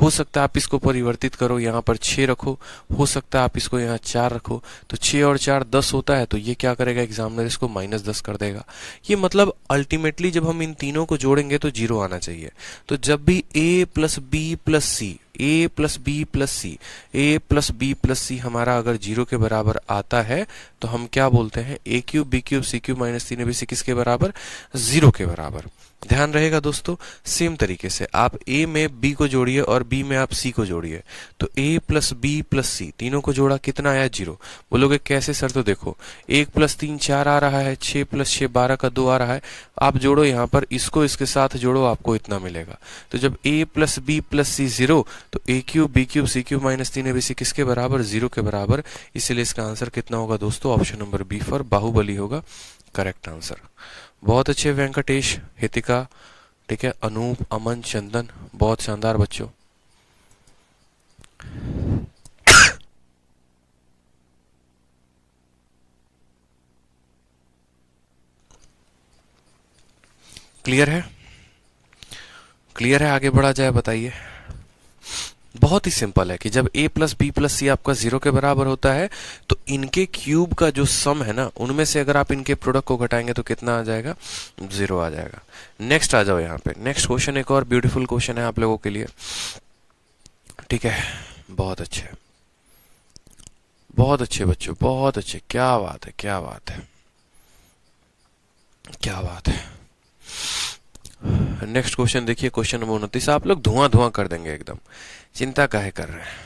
हो सकता है आप इसको परिवर्तित करो, यहाँ पर 6 रखो, हो सकता है आप इसको यहाँ 4 रखो, तो 6 और 4 10 होता है, तो ये क्या करेगा एग्जामिनर, इसको -10 कर देगा। ये मतलब अल्टीमेटली जब हम इन तीनों को जोड़ेंगे तो 0 आना चाहिए। तो जब भी a + b + c, a + b + c, a + b + c हमारा अगर 0 के बराबर आता है तो हम क्या बोलते हैं, a cube b cube c cube -3abc किसके बराबर, 0 के बराबर। ध्यान रहेगा दोस्तों, सेम तरीके से आप a में b को जोड़िए और b में आप c को जोड़िए, तो a + b + c तीनों को जोड़ा कितना आया, 0। बोलोगे कैसे सर? तो देखो 1 + 3 4 आ रहा है, 6 + 6 12 का 2 आ रहा है, आप जोड़ो यहाँ पर, इसको इसके साथ जोड़ो, आपको इतना मिलेगा। तो जब a + b + c 0 तो a cube b cube c cube -3abc किसके बराबर, 0 के बराबर। इसलिए इसका आंसर कितना होगा दोस्तों, option number B for Bahubali होगा करेक्ट आंसर। बहुत अच्छे वेंकटेश, हितिका, ठीक है, अनूप, अमन, चंदन, बहुत शानदार बच्चों। क्लियर है? क्लियर है, आगे बढ़ा जाए बताइए। बहुत ही सिंपल है कि जब a + b + c आपका 0 के बराबर होता है तो इनके क्यूब का जो सम है ना उनमें से अगर आप इनके प्रोडक्ट को घटाएंगे तो कितना आ जाएगा, 0 आ जाएगा। नेक्स्ट आ जाओ यहाँ पे, नेक्स्ट क्वेश्चन एक और ब्यूटीफुल क्वेश्चन है आप लोगों के लिए। ठीक है, बहुत अच्छे, बहुत अच्छे बच्चों, बहुत अच्छे, क्या बात है, क्या बात है, क्या बात है। नेक्स्ट क्वेश्चन देखिए, क्वेश्चन नंबर 29। आप लोग धुआं धुआं कर देंगे एकदम, चिंता काहे कर रहे हैं।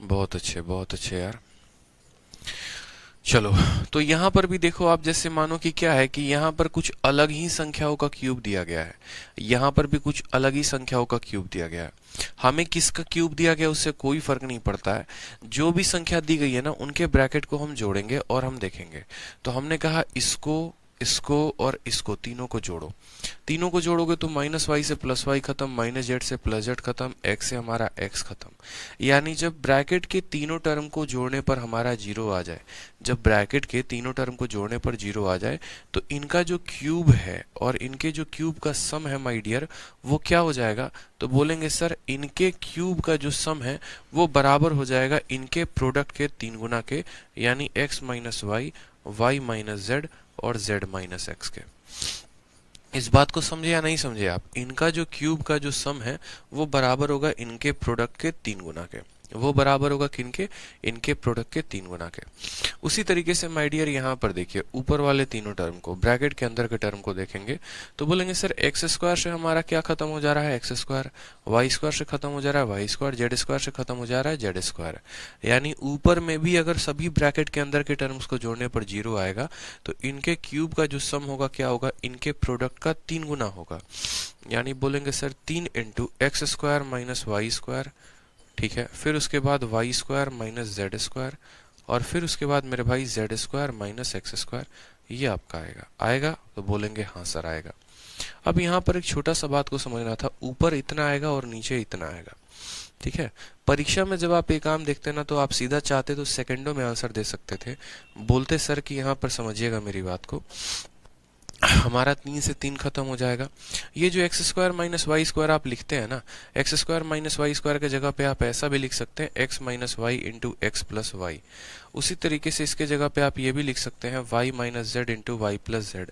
बहुत अच्छे यार। चलो, तो यहाँ पर भी देखो आप, जैसे मानो कि क्या है कि यहाँ पर कुछ अलग ही संख्याओं का क्यूब दिया गया है, यहाँ पर भी कुछ अलग ही संख्याओं का क्यूब दिया गया है। हमें किसका क्यूब दिया गया उससे कोई फर्क नहीं पड़ता है, जो भी संख्या दी गई है ना उनके ब्रैकेट को हम जोड़ेंगे और हम देखेंगे। तो हमने कहा इसको, इसको और इसको तीनों को जोड़ो। तीनों को जोड़ोगे तो माइनस वाई से प्लस वाई खत्म, माइनस जेड से प्लस जेड खत्म, एक्स से हमारा एक्स खत्म। यानी जब ब्रैकेट के तीनों टर्म को जोड़ने पर हमारा जीरो आ जाए, जब ब्रैकेट के तीनों टर्म को जोड़ने पर जीरो आ जाए, तो इनका जो क्यूब है और इनके जो क्यूब का सम है माय डियर, वो क्या हो जाएगा? तो बोलेंगे सर इनके क्यूब का जो सम है वो बराबर हो जाएगा इनके प्रोडक्ट के 3 गुना के, यानी x minus Y, Y minus Z और z माइनस एक्स के। इस बात को समझे या नहीं समझे आप? इनका जो क्यूब का जो सम है वो बराबर होगा इनके प्रोडक्ट के 3 गुना के, वो बराबर होगा किनके? इनके प्रोडक्ट के 3 गुना के। उसी तरीके से माय डियर यहाँ पर देखिए, ऊपर वाले तीनों टर्म को, ब्रैकेट के अंदर के टर्म को देखेंगे तो बोलेंगे सर एक्स स्क्वायर से हमारा क्या खत्म हो जा रहा है? X square. वाई स्क्वायर से खत्म हो जा रहा है वाई स्क्वायर। जेड स्क्वायर से खत्म हो जा रहा है जेड स्क्वायर। यानी ऊपर में भी अगर सभी ब्रैकेट के अंदर के टर्म्स को जोड़ने पर जीरो आएगा तो इनके क्यूब का जो सम होगा क्या होगा? इनके प्रोडक्ट का 3 गुना होगा। यानी बोलेंगे sir 3 into X square minus Y square, ठीक है, फिर उसके बाद Y square minus Z square, और फिर उसके बाद मेरे भाई Z square minus X square. ये आपका आएगा। आएगा तो बोलेंगे हाँ सर आएगा। अब यहाँ पर एक छोटा सा बात को समझना था, ऊपर इतना आएगा और नीचे इतना आएगा, ठीक है। परीक्षा में जब आप एक काम देखते ना तो आप सीधा चाहते तो सेकंडों में आंसर दे सकते थे, बोलते सर कि यहाँ पर समझिएगा मेरी बात को, हमारा 3 से 3 खत्म हो जाएगा। ये जो X square minus Y square आप लिखते हैं ना, X square minus Y square के जगह पे आप ऐसा भी लिख सकते हैं X minus Y into X plus Y. उसी तरीके से इसके जगह पे आप ये भी लिख सकते हैं y minus z into y plus z,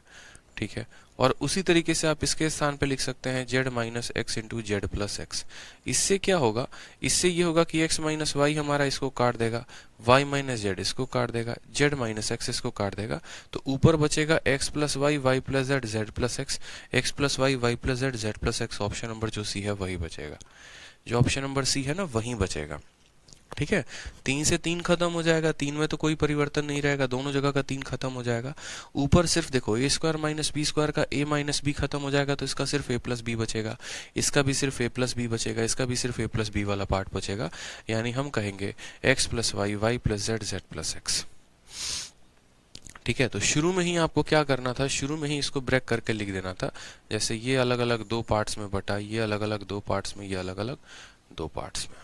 ठीक है। और उसी तरीके से आप इसके स्थान पे लिख सकते हैं Z minus x into Z plus x. इससे क्या होगा? इससे ये होगा कि एक्स माइनस वाई हमारा इसको काट देगा, वाई माइनस जेड इसको काट देगा, जेड माइनस एक्स इसको काट देगा, तो ऊपर बचेगा x plus y, y plus z, z plus x, x plus y, y plus z, z plus x. Option number जो सी है वही बचेगा, जो ऑप्शन नंबर सी है ना वही बचेगा, ठीक है। 3 से 3 खत्म हो जाएगा, 3 में तो कोई परिवर्तन नहीं रहेगा, दोनों जगह का 3 खत्म हो जाएगा। ऊपर सिर्फ देखो ए स्क्वायर माइनस बी स्क्वायर का a माइनस बी खत्म हो जाएगा, तो इसका सिर्फ a प्लस बी बचेगा, इसका भी सिर्फ a प्लस बी बचेगा, इसका भी सिर्फ a प्लस बी वाला पार्ट बचेगा। यानी हम कहेंगे x plus y, y plus z, z plus x, ठीक है। तो शुरू में ही आपको क्या करना था? शुरू में ही इसको ब्रेक करके लिख देना था, जैसे ये अलग अलग 2 पार्ट्स में बटा, ये अलग अलग 2 पार्ट्स में, ये अलग अलग 2 पार्ट्स में।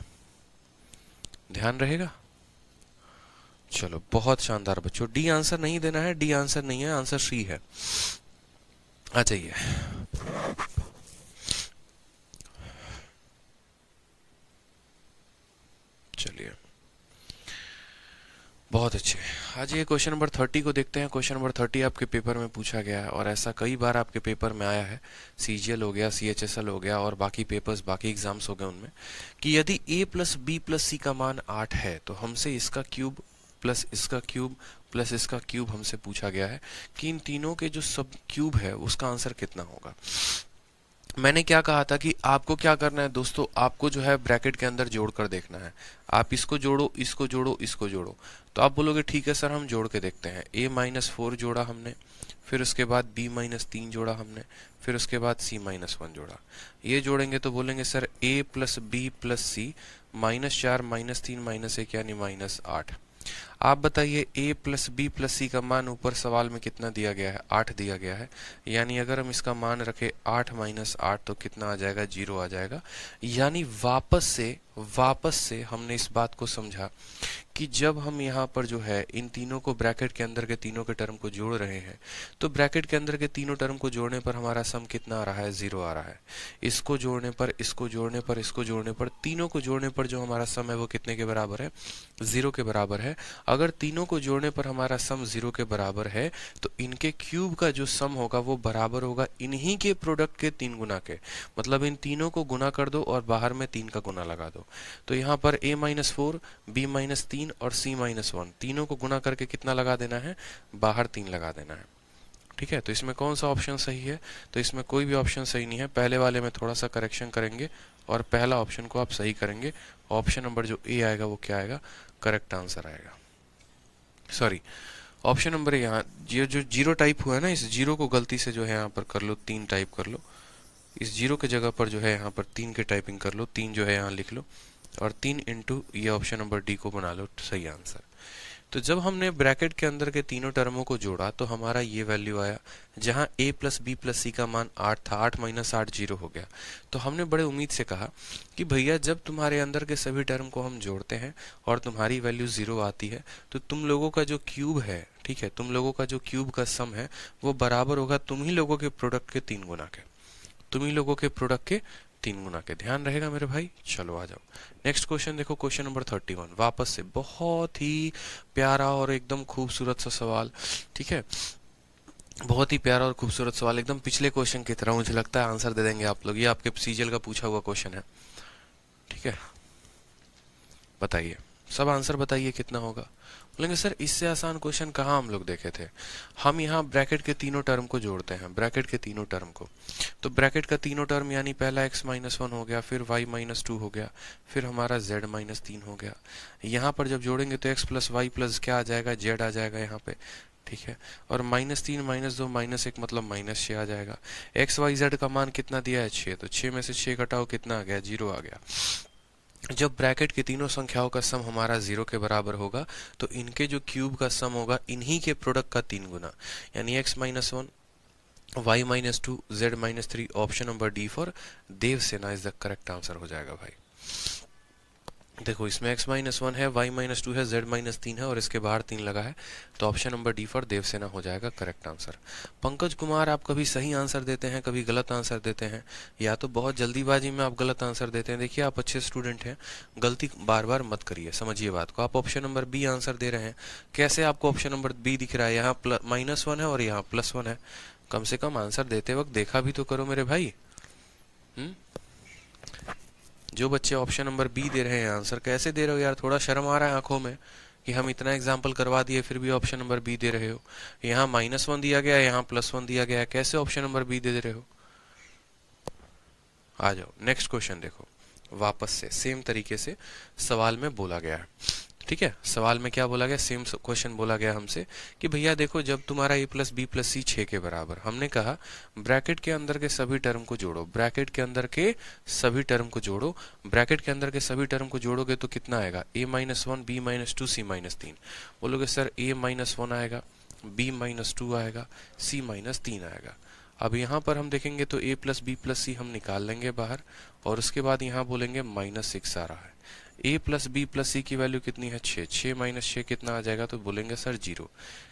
ध्यान रहेगा? चलो बहुत शानदार बच्चों। डी आंसर नहीं देना है, डी आंसर नहीं है, आंसर सी है। आ जाइए। चलिए बहुत अच्छे। आज ये क्वेश्चन नंबर 30 को देखते हैं। क्वेश्चन नंबर 30 आपके पेपर में पूछा गया है और ऐसा कई बार आपके पेपर में आया है, सीजीएल हो गया, सीएचएसएल हो गया और बाकी पेपर्स, बाकी एग्जाम्स हो गए उनमें, कि यदि a plus B plus c का मान 8 है तो हमसे इसका क्यूब प्लस इसका क्यूब प्लस इसका क्यूब हमसे पूछा गया है कि इन तीनों के जो सब क्यूब है उसका आंसर कितना होगा। मैंने क्या कहा था कि आपको क्या करना है दोस्तों, आपको जो है ब्रैकेट के अंदर जोड़ कर देखना है। आप इसको जोड़ो, इसको जोड़ो, इसको जोड़ो, तो आप बोलोगे ठीक है सर हम जोड़ के देखते हैं। a माइनस 4 जोड़ा हमने, फिर उसके बाद b माइनस 3 जोड़ा हमने, फिर उसके बाद c माइनस 1 जोड़ा। ये जोड़ेंगे तो बोलेंगे sir a plus B plus c minus 4 minus 3 minus 1 यानी माइनस 8। आप बताइए a plus B plus c का मान ऊपर सवाल में कितना दिया गया है? 8 दिया गया है। यानी अगर हम इसका मान रखें 8 माइनस 8 तो कितना आ जाएगा? 0 आ जाएगा। यानी वापस से हमने इस बात को समझा कि जब हम यहाँ पर जो है इन तीनों को, ब्रैकेट के अंदर के तीनों के टर्म को जोड़ रहे हैं, तो ब्रैकेट के अंदर के तीनों टर्म को जोड़ने पर हमारा सम कितना आ रहा है? 0 आ रहा है। इसको जोड़ने पर, इसको जोड़ने पर, इसको जोड़ने पर, तीनों को जोड़ने पर जो हमारा सम है वो कितने के बराबर है? 0 के बराबर है। अगर तीनों को जोड़ने पर हमारा सम 0 के बराबर है तो इनके क्यूब का जो सम होगा वो बराबर होगा इन्हीं के प्रोडक्ट के 3 गुना के। मतलब इन तीनों को गुना कर दो और बाहर में 3 का गुना लगा दो। तो यहाँ पर a माइनस 4, b माइनस 3 और c माइनस 1, तीनों को गुना करके कितना लगा देना है? बाहर 3 लगा देना है, ठीक है। तो इसमें कौन सा ऑप्शन सही है? तो इसमें कोई भी ऑप्शन सही नहीं है। पहले वाले में थोड़ा सा करेक्शन करेंगे और पहला ऑप्शन को आप सही करेंगे। ऑप्शन नंबर जो ए आएगा वो क्या आएगा, करेक्ट आंसर आएगा। सॉरी, ऑप्शन नंबर यहाँ ये जो जीरो टाइप हुआ है ना, इस जीरो को गलती से जो है यहाँ पर कर लो 3 टाइप कर लो। इस जीरो के जगह पर जो है यहाँ पर 3 की टाइपिंग कर लो, 3 जो है यहाँ लिख लो और 3 इंटू ये ऑप्शन नंबर डी को बना लो सही आंसर। तो जब हमने ब्रैकेट के अंदर के तीनों टर्मों को जोड़ा तो हमारा ये वैल्यू आया, जहां a plus B plus c का मान 8 था, 8 माइनस 8 जीरो हो गया। तो हमने बड़े उम्मीद से कहा कि भैया जब तुम्हारे अंदर के सभी टर्म को हम जोड़ते हैं और तुम्हारी वैल्यू 0 आती है तो तुम लोगों का जो क्यूब है, ठीक है, तुम लोगों का जो क्यूब का सम है वो बराबर होगा तुम ही लोगों के प्रोडक्ट के 3 गुना के, तुम ही लोगों के प्रोडक्ट के 3 गुना के। ध्यान रहेगा मेरे भाई। चलो आ जाओ नेक्स्ट क्वेश्चन देखो, क्वेश्चन नंबर 31। वापस से बहुत ही प्यारा और एकदम खूबसूरत सा सवाल, ठीक है, बहुत ही प्यारा और खूबसूरत सवाल, एकदम पिछले क्वेश्चन की तरह। मुझे लगता है आंसर दे देंगे आप लोग। ये आपके सीजीएल का पूछा हुआ क्वेश्चन है, ठीक है। बताइए, सब आंसर बताइए कितना होगा। बोलेंगे सर इससे आसान क्वेश्चन कहाँ हम लोग देखे थे। हम यहाँ ब्रैकेट के तीनों टर्म को जोड़ते हैं, ब्रैकेट के तीनों टर्म को। तो ब्रैकेट का तीनों टर्म यानी पहला x माइनस 1 हो गया, फिर y माइनस 2 हो गया, फिर हमारा z माइनस 3 हो गया। यहाँ पर जब जोड़ेंगे तो x प्लस वाई प्लस क्या आ जाएगा, z आ जाएगा यहाँ पे, ठीक है। और माइनस 3 माइनस 2 माइनस 1 मतलब माइनस 6 आ जाएगा। एक्स वाई जेड का मान कितना दिया है 6, तो 6 में से 6 घटाओ कितना आ गया, 0 आ गया। जब ब्रैकेट की तीनों संख्याओं का सम हमारा 0 के बराबर होगा तो इनके जो क्यूब का सम होगा इन्हीं के प्रोडक्ट का 3 गुना, यानी x minus 1 y minus 2 z minus 3। Option number D for Devsena is the correct answer हो जाएगा भाई। देखो इसमें x माइनस 1 है, y माइनस 2 है, z माइनस 3 है और इसके बाहर 3 लगा है, तो option number D for Devsena हो जाएगा करेक्ट आंसर। पंकज कुमार, आप कभी सही आंसर देते हैं, कभी गलत आंसर देते हैं, या तो बहुत जल्दीबाजी में आप गलत आंसर देते हैं। देखिए आप अच्छे स्टूडेंट हैं, गलती बार बार मत करिए, समझिए बात को। आप ऑप्शन नंबर बी आंसर दे रहे हैं, कैसे आपको ऑप्शन नंबर बी दिख रहा है, यहाँ -1 है और यहाँ +1 है। कम से कम आंसर देते वक्त देखा भी तो करो मेरे भाई। जो बच्चे ऑप्शन नंबर बी दे रहे हैं आंसर, कैसे दे रहे हो यार, थोड़ा शर्म आ रहा है आंखों में कि हम इतना एग्जाम्पल करवा दिए फिर भी ऑप्शन नंबर बी दे रहे हो। यहाँ -1 दिया गया है, यहाँ +1 दिया गया है, कैसे ऑप्शन नंबर बी दे रहे हो। आ जाओ नेक्स्ट क्वेश्चन देखो, वापस से सेम तरीके से सवाल में बोला गया है, ठीक है। सवाल में क्या बोला गया, सेम क्वेश्चन बोला गया हमसे कि भैया देखो जब तुम्हारा a प्लस बी प्लस सी 6 के बराबर, हमने कहा ब्रैकेट के अंदर के सभी टर्म को जोड़ो, ब्रैकेट के अंदर के सभी टर्म को जोड़ो, ब्रैकेट के अंदर के सभी टर्म को जोड़ोगे तो कितना आएगा, a minus 1 b minus 2 c minus 3। बोलोगे सर a माइनस 1 आएगा, b माइनस 2 आएगा, c माइनस 3 आएगा। अब यहाँ पर हम देखेंगे तो a प्लस बी प्लस सी हम निकाल लेंगे बाहर और उसके बाद यहाँ बोलेंगे -6 आ रहा है। a प्लस बी प्लस सी की वैल्यू कितनी है 6, 6 माइनस 6 कितना आ जाएगा, तो बोलेंगे सर 0।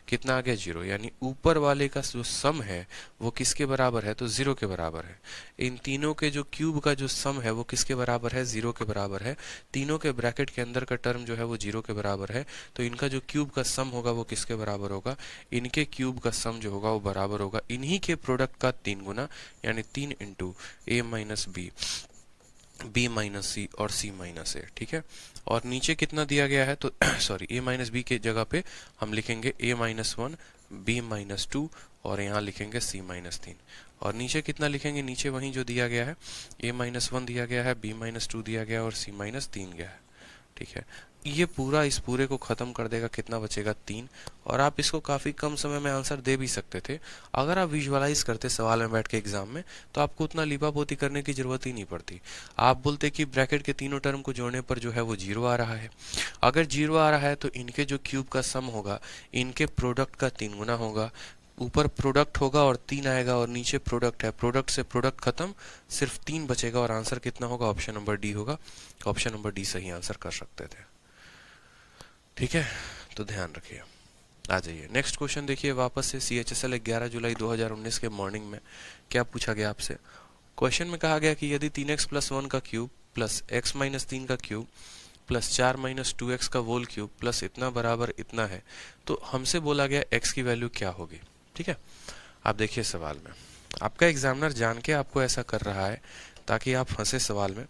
कितना आ गया 0, यानी ऊपर वाले का जो सम है वो किसके बराबर है, तो 0 के बराबर है। इन तीनों के जो क्यूब का जो सम है वो किसके बराबर है, 0 के बराबर है। तीनों के ब्रैकेट के अंदर का टर्म जो है वो 0 के बराबर है, तो इनका जो क्यूब का सम होगा वो किसके बराबर होगा, इनके क्यूब का सम जो होगा वो बराबर होगा इन्हीं के प्रोडक्ट का 3 गुना, यानी 3 into a minus B, b minus C और c माइनस ए, ठीक है। और नीचे कितना दिया गया है, तो सॉरी a माइनस बी के जगह पे हम लिखेंगे a माइनस 1 b माइनस 2 और यहाँ लिखेंगे c माइनस 3। और नीचे कितना लिखेंगे, नीचे वहीं जो दिया गया है, a माइनस 1 दिया गया है, b माइनस 2 दिया गया है और c माइनस 3 गया है, ठीक है। ये पूरा इस पूरे को खत्म कर देगा, कितना बचेगा 3। और आप इसको काफी कम समय में आंसर दे भी सकते थे अगर आप विजुअलाइज करते सवाल में बैठ के एग्जाम में, तो आपको उतना लिपापोती करने की जरूरत ही नहीं पड़ती। आप बोलते कि ब्रैकेट के तीनों टर्म को जोड़ने पर जो है वो 0 आ रहा है। अगर 0 आ रहा है तो इनके जो क्यूब का सम होगा इनके प्रोडक्ट का 3 गुना होगा। ऊपर प्रोडक्ट होगा और 3 आएगा और नीचे प्रोडक्ट है, प्रोडक्ट से प्रोडक्ट खत्म, सिर्फ 3 बचेगा और आंसर कितना होगा, ऑप्शन नंबर डी होगा। ऑप्शन नंबर डी सही आंसर कर सकते थे, ठीक है। तो ध्यान रखिए। आ जाइए नेक्स्ट क्वेश्चन देखिए, वापस से CHSL 11 जुलाई 2019 के मॉर्निंग में क्या पूछा गया आपसे। क्वेश्चन में कहा गया कि यदि 3x प्लस 1 का क्यूब प्लस x माइनस 3 का क्यूब प्लस 4 माइनस 2x का होल क्यूब प्लस इतना बराबर इतना है, तो हमसे बोला गया x की वैल्यू क्या होगी, ठीक है। आप देखिए सवाल में, आपका एग्जामिनर जान के आपको ऐसा कर रहा है ताकि आप फंसे सवाल में,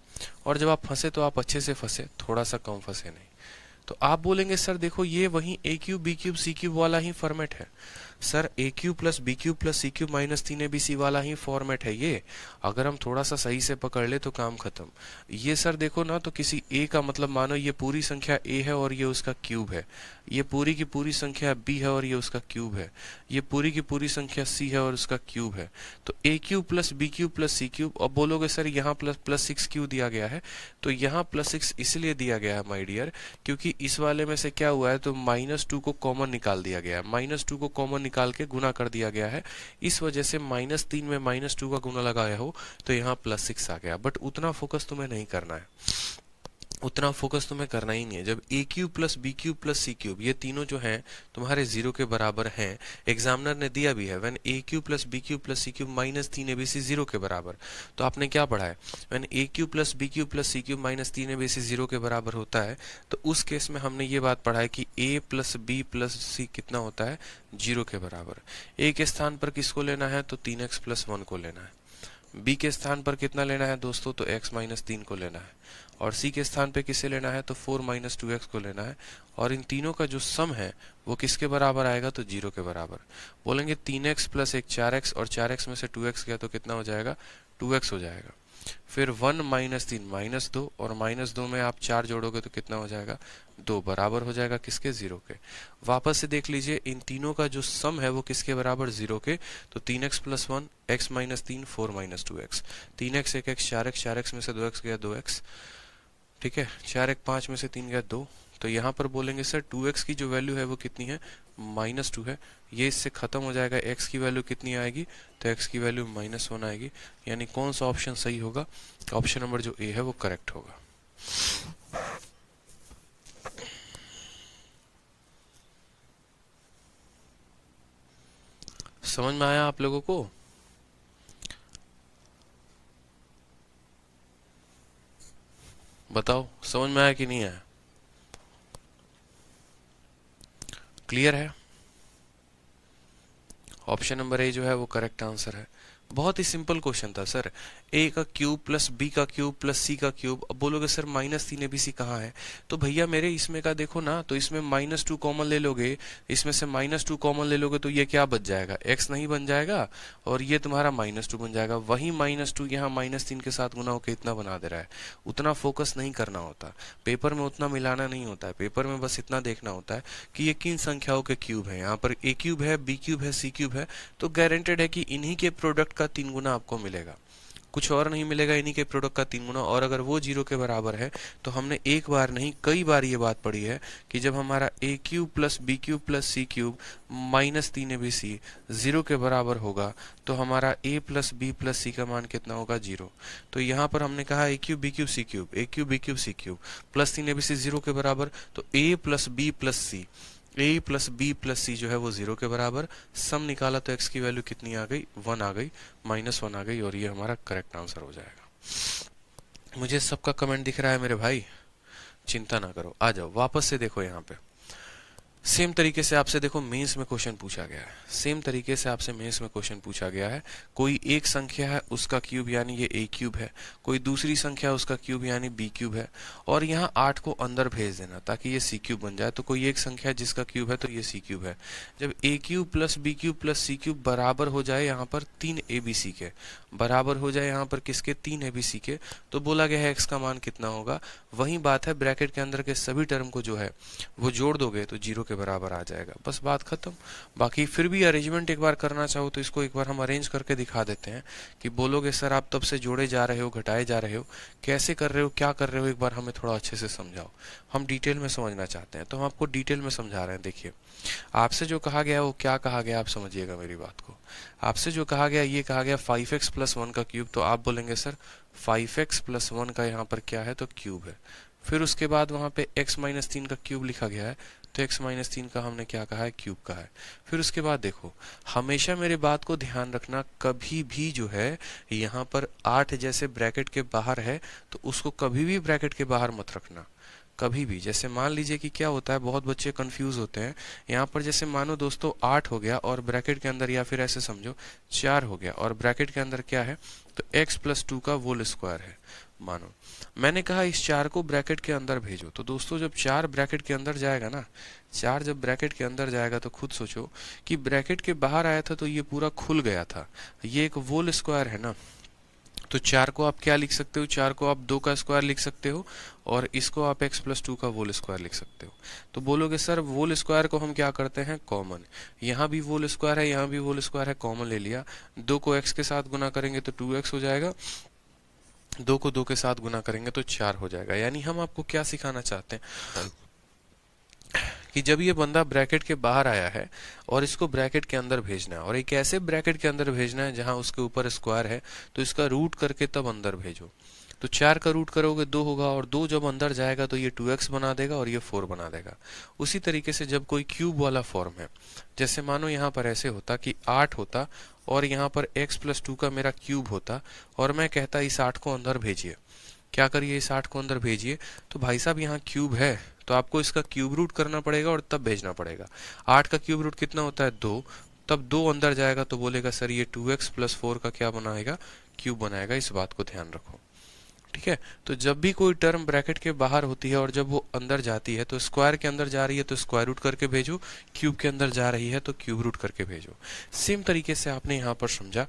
और जब आप फंसे तो आप अच्छे से फंसे, थोड़ा सा कम फंसे नहीं। तो आप बोलेंगे सर देखो ये वही a cube b cube c cube वाला ही फॉर्मेट है, sir A cube plus B cube plus C cube minus 3abc वाला ही फॉर्मेट है ये। अगर हम थोड़ा सा सही से पकड़ ले तो काम खत्म। ये सर देखो ना, तो किसी ए का मतलब मानो ये पूरी संख्या ए है और ये उसका क्यूब है, ये पूरी की पूरी संख्या बी है और ये उसका क्यूब है, ये पूरी की पूरी संख्या सी है और उसका क्यूब है। तो A cube plus B cube plus C cube. अब बोलोगे सर यहाँ प्लस 6 क्यों दिया गया है? तो यहाँ +6 इसलिए दिया गया है माय डियर, क्योंकि इस वाले में से क्या हुआ है, तो -2 को कॉमन निकाल दिया गया है, -2 को कॉमन निकाल के गुना कर दिया गया है। इस वजह से -3 में -2 का गुना लगाया हो तो यहाँ +6 आ गया। बट उतना फोकस तुम्हें नहीं करना है, उतना फोकस तुम्हें करना ही नहीं है। जब A cube plus B cube plus C cube ये तीनों जो हैं तुम्हारे 0 के बराबर हैं, एग्जामिनर ने दिया भी है when a cube plus B cube plus C cube -3abc 0 के बराबर। तो आपने क्या पढ़ा है, when a cube plus B cube plus C cube -3abc 0 के बराबर होता है, तो उस केस में हमने ये बात पढ़ा है कि a प्लस बी प्लस सी कितना होता है, 0 के बराबर। a के स्थान पर किसको लेना है, तो 3x + 1 को लेना है। b के स्थान पर कितना लेना है दोस्तों, तो x - 3 को लेना है। और c के स्थान पे किसे लेना है, तो 4 - 2x को लेना है। और इन तीनों का जो सम है वो किसके बराबर आएगा, तो 0 के बराबर। बोलेंगे 3x + 1 4x, और 4x में से 2x गया तो कितना हो जाएगा, 2x हो जाएगा। फिर 1 - 3 -2, और -2 में आप 4 जोड़ोगे तो कितना हो जाएगा, 2, बराबर हो जाएगा किसके, 0 के। वापस से देख लीजिए, इन तीनों का जो सम है वो किसके बराबर, 0 के। तो 3x + 1 x - 3 4 - 2x, 3x 1x 4x, 4x में से 2x गया 2x, ठीक है। 4 1 5 में से 3 गया 2। तो यहाँ पर बोलेंगे सर 2x की जो वैल्यू है वो कितनी है, -2 है। ये इससे खत्म हो जाएगा, x की वैल्यू कितनी आएगी, तो x की वैल्यू -1 आएगी। यानी कौन सा ऑप्शन सही होगा, ऑप्शन नंबर जो ए है वो करेक्ट होगा। समझ में आया आप लोगों को? बताओ समझ में आया कि नहीं आया? क्लियर है? ऑप्शन नंबर ए जो है वो करेक्ट आंसर है। बहुत ही सिंपल क्वेश्चन था सर, a का क्यूब प्लस b का क्यूब प्लस c का क्यूब। अब बोलोगे सर -3abc कहाँ है, तो भैया मेरे इसमें का देखो ना, तो इसमें -2 कॉमन ले लोगे, इसमें से -2 कॉमन ले लोगे तो ये क्या बच जाएगा, x नहीं बन जाएगा, और ये तुम्हारा -2 बन जाएगा। वही -2 यहाँ -3 के साथ गुना होकर इतना बना दे रहा है। उतना फोकस नहीं करना होता, पेपर में उतना मिलाना नहीं होता है। पेपर में बस इतना देखना होता है कि ये किन संख्याओं के क्यूब है। यहाँ पर a क्यूब है, b क्यूब है, c क्यूब है, तो गारंटेड है कि इन्हीं के प्रोडक्ट का 3 गुना आपको मिलेगा, कुछ और नहीं मिलेगा, इन्हीं के प्रोडक्ट का 3 गुना। और अगर वो 0 के बराबर है तो हमने एक बार नहीं कई बार ये बात पढ़ी है कि जब हमारा a cube plus b cube plus c cube -3abc 0 के बराबर होगा तो हमारा a plus b plus c का मान कितना होगा, 0। तो यहाँ पर हमने कहा a cube b cube c cube, a cube b cube c cube plus 3abc 0 के बराबर, तो a plus b plus c, a plus b plus c जो है वो 0 के बराबर। सम निकाला तो x की वैल्यू कितनी आ गई, 1 आ गई, -1 आ गई, और ये हमारा करेक्ट आंसर हो जाएगा। मुझे सबका कमेंट दिख रहा है मेरे भाई, चिंता ना करो। आ जाओ वापस से देखो, यहाँ पे सेम तरीके से आपसे देखो मेंस में क्वेश्चन पूछा गया है, सेम तरीके से आपसे मेंस में क्वेश्चन पूछा गया है। कोई एक संख्या है उसका क्यूब यानी ये a क्यूब है, कोई दूसरी संख्या उसका क्यूब यानी b क्यूब है, और यहाँ 8 को अंदर भेज देना ताकि ये c क्यूब बन जाए। तो कोई एक संख्या है जिसका क्यूब है तो ये c क्यूब है। जब a cube plus b cube plus c cube बराबर हो जाए यहाँ पर 3abc के, बराबर हो जाए यहाँ पर किसके, 3abc के, तो बोला गया है x का मान कितना होगा। वही बात है, ब्रैकेट के अंदर के सभी टर्म को जो है वो जोड़ दोगे तो 0 के बराबर आ जाएगा, बस बात खत्म। बाकी फिर भी अरेंजमेंट एक बार करना चाहो तो इसको एक बार हम अरेंज करके दिखा देते हैं कि बोलोगे सर आप तब से जोड़े जा रहे हो, घटाए जा रहे हो, कैसे कर रहे हो, क्या कर रहे हो, एक बार हमें थोड़ा अच्छे से समझाओ। हम डिटेल में समझना चाहते हैं तो हम आपको डिटेल में समझा रहे हैं। देखिए आपसे जो कहा गया वो क्या कहा गया, आप समझिएगा मेरी बात को। आपसे जो कहा गया, ये कहा गया 5x + 1 का क्यूब, तो आप बोलेंगे सर 5x + 1 का यहाँ पर क्या है, तो क्यूब है। फिर उसके बाद वहां पे x - 3 का क्यूब लिखा गया है, तो x - 3 का हमने क्या कहा है, क्यूब का है। फिर उसके बाद देखो, हमेशा मेरे बात को ध्यान रखना, कभी भी जो है यहाँ पर 8 जैसे ब्रैकेट के बाहर है तो उसको कभी भी ब्रैकेट के बाहर मत रखना, कभी भी। जैसे मान लीजिए कि क्या होता है, बहुत बच्चे कंफ्यूज होते हैं। यहाँ पर जैसे मानो दोस्तों 8 हो गया और ब्रैकेट के अंदर, या फिर ऐसे समझो 4 हो गया और ब्रैकेट के अंदर क्या है, तो x + 2 का होल स्क्वायर है। मानो मैंने कहा इस 4 को ब्रैकेट के अंदर भेजो, तो दोस्तों जब 4 ब्रैकेट के अंदर जाएगा ना, 4 जब ब्रैकेट के अंदर जाएगा तो खुद सोचो कि ब्रैकेट के बाहर आया था तो ये पूरा खुल गया था, ये एक होल स्क्वायर है ना, तो 4 को आप क्या लिख सकते हो, 4 को आप 2 का स्क्वायर लिख सकते हो और इसको आप x+2 का होल स्क्वायर लिख सकते हो। तो बोलोगे सर होल स्क्वायर को हम क्या करते हैं, कॉमन, यहाँ भी होल स्क्वायर है, यहाँ भी होल स्क्वायर है, कॉमन ले लिया, 2 को x के साथ गुना करेंगे तो 2x हो जाएगा, 2 को 2 के साथ गुना करेंगे तो 4 हो जाएगा। यानी हम आपको क्या सिखाना चाहते हैं कि जब ये बंदा ब्रैकेट के बाहर आया है और इसको ब्रैकेट के अंदर भेजना है, और एक ऐसे ब्रैकेट के अंदर भेजना है जहां उसके ऊपर स्क्वायर है, तो इसका रूट करके तब अंदर भेजो। तो 4 का रूट करोगे 2 होगा, और 2 जब अंदर जाएगा तो ये 2x बना देगा और ये 4 बना देगा। उसी तरीके से जब कोई क्यूब वाला फॉर्म है, जैसे मानो यहाँ पर ऐसे होता कि 8 होता और यहाँ पर x+2 का मेरा क्यूब होता, और मैं कहता इस 8 को अंदर भेजिए, क्या करिए इस 8 को अंदर भेजिए, तो भाई साहब यहाँ क्यूब है तो आपको इसका क्यूब रूट करना पड़ेगा और तब भेजना पड़ेगा। 8 का क्यूब रूट कितना होता है, 2, तब 2 अंदर जाएगा तो बोलेगा सर ये 2x+4 का क्या बनाएगा, क्यूब बनाएगा। इस बात को ध्यान रखो, ठीक है। तो जब भी कोई टर्म ब्रैकेट के बाहर होती है और जब वो अंदर जाती है तो स्क्वायर के अंदर जा रही है तो स्क्वायर रूट करके भेजो, क्यूब के अंदर जा रही है तो क्यूब रूट करके भेजो। सेम तरीके से आपने यहाँ पर समझा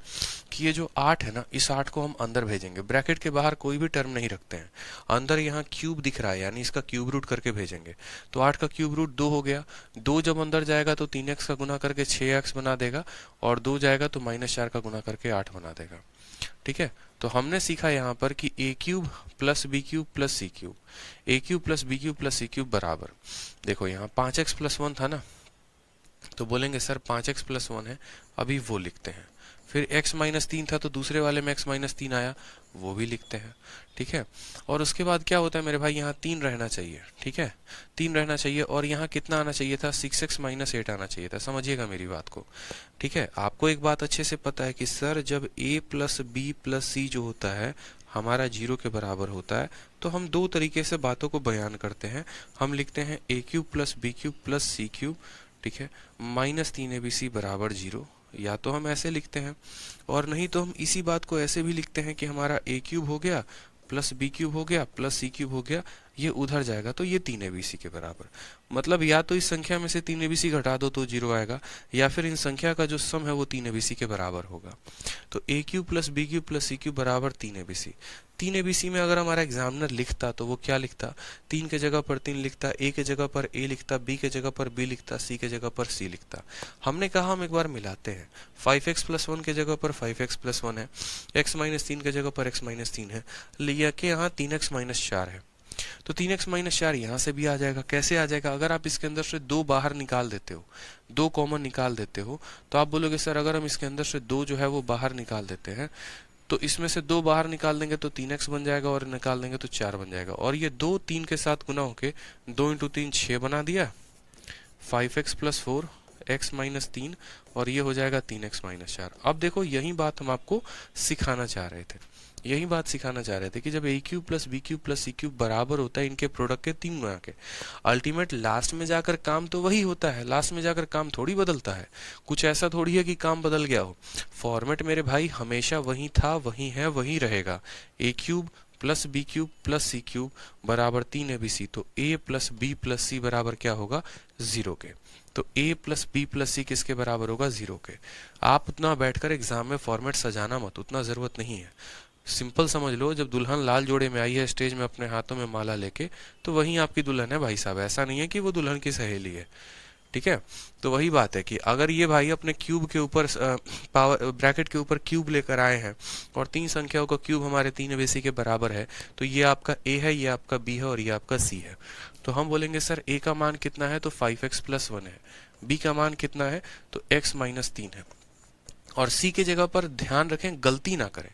कि ये जो 8 है ना, इस 8 को हम अंदर भेजेंगे, ब्रैकेट के बाहर कोई भी टर्म नहीं रखते हैं, अंदर यहाँ क्यूब दिख रहा है यानी इसका क्यूब रूट करके भेजेंगे। तो 8 का क्यूब रूट 2 हो गया, 2 जब अंदर जाएगा तो 3x का गुना करके 6x बना देगा, और 2 जाएगा तो -4 का गुना करके 8 बना देगा, ठीक है। तो हमने सीखा यहाँ पर कि a³ + b³ + c³, a³ + b³ + c³ बराबर, देखो यहाँ 5x+1 था ना, तो बोलेंगे सर 5x+1 है, अभी वो लिखते हैं। फिर x-3 था तो दूसरे वाले में x-3 आया, वो भी लिखते हैं, ठीक है। और उसके बाद क्या होता है मेरे भाई, यहाँ 3 रहना चाहिए, ठीक है, 3 रहना चाहिए, और यहाँ कितना आना चाहिए था, 6x - 8 आना चाहिए था। समझिएगा मेरी बात को, ठीक है। आपको एक बात अच्छे से पता है कि सर जब a + b + c जो होता है हमारा 0 के बराबर होता है, तो हम 2 तरीके से बातों को बयान करते हैं। हम लिखते हैं a³ + b³ + c³, ठीक है, -3abc = 0, या तो हम ऐसे लिखते हैं, और नहीं तो हम इसी बात को ऐसे भी लिखते हैं कि हमारा a³ हो गया प्लस b³ हो गया प्लस c³ हो गया, ये उधर जाएगा तो ये 3abc के बराबर। मतलब या तो इस संख्या में से 3abc घटा दो तो 0 आएगा, या फिर इन संख्या का जो सम है वो 3abc के बराबर होगा। तो a³ + b³ + c³ बराबर 3abc। 3abc में अगर हमारा एग्जामिनर लिखता तो वो क्या लिखता, 3 के जगह पर 3 लिखता, a के जगह पर a लिखता, b के जगह पर b लिखता, c के जगह पर c लिखता। हमने कहा हम एक बार मिलाते हैं, 5x+1 के जगह पर 5x+1 है, x-3 के जगह पर x-3 है, लिया के यहाँ 3x - 4 है, तो 3x - 4 यहाँ से भी आ जाएगा। कैसे आ जाएगा, अगर आप इसके अंदर से 2 बाहर निकाल देते हो, 2 कॉमन निकाल देते हो, तो आप बोलोगे सर अगर हम इसके अंदर से 2 जो है वो बाहर निकाल देते हैं तो इसमें से 2 बाहर निकाल देंगे तो 3x बन जाएगा, और निकाल देंगे तो 4 बन जाएगा, और ये 2 3 के साथ गुना होके 2 × 3 6 बना दिया, 5x + 4 x - 3, और ये हो जाएगा 3x - 4। अब देखो यही बात हम आपको सिखाना चाह रहे थे, यही बात सिखाना चाह रहे थे कि जब a³ + b³ + c³ बराबर होता है इनके प्रोडक्ट के 3 गुना के, अल्टीमेट लास्ट में जाकर काम तो वही होता है, लास्ट में जाकर काम थोड़ी बदलता है, कुछ ऐसा थोड़ी है कि काम बदल गया हो। फॉर्मेट मेरे भाई हमेशा वही था, वही है, वही रहेगा। a³ + b³ + c³ बराबर 3abc, तो a + b + c बराबर क्या होगा, 0 के। तो a + b + c किसके बराबर होगा, 0 के। आप उतना बैठकर एग्जाम में फॉर्मेट सजाना मत, उतना जरूरत नहीं है। सिंपल समझ लो, जब दुल्हन लाल जोड़े में आई है स्टेज में अपने हाथों में माला लेके, तो वही आपकी दुल्हन है भाई साहब, ऐसा नहीं है कि वो दुल्हन की सहेली है, ठीक है। तो वही बात है कि अगर ये भाई अपने क्यूब के ऊपर पावर ब्रैकेट के ऊपर क्यूब लेकर आए हैं और 3 संख्याओं का क्यूब हमारे 3abc के बराबर है, तो ये आपका a है, ये आपका b है और ये आपका c है। तो हम बोलेंगे सर a का मान कितना है, तो 5x+1 है, b का मान कितना है, तो x - 3 है, और c के जगह पर ध्यान रखें गलती ना करें,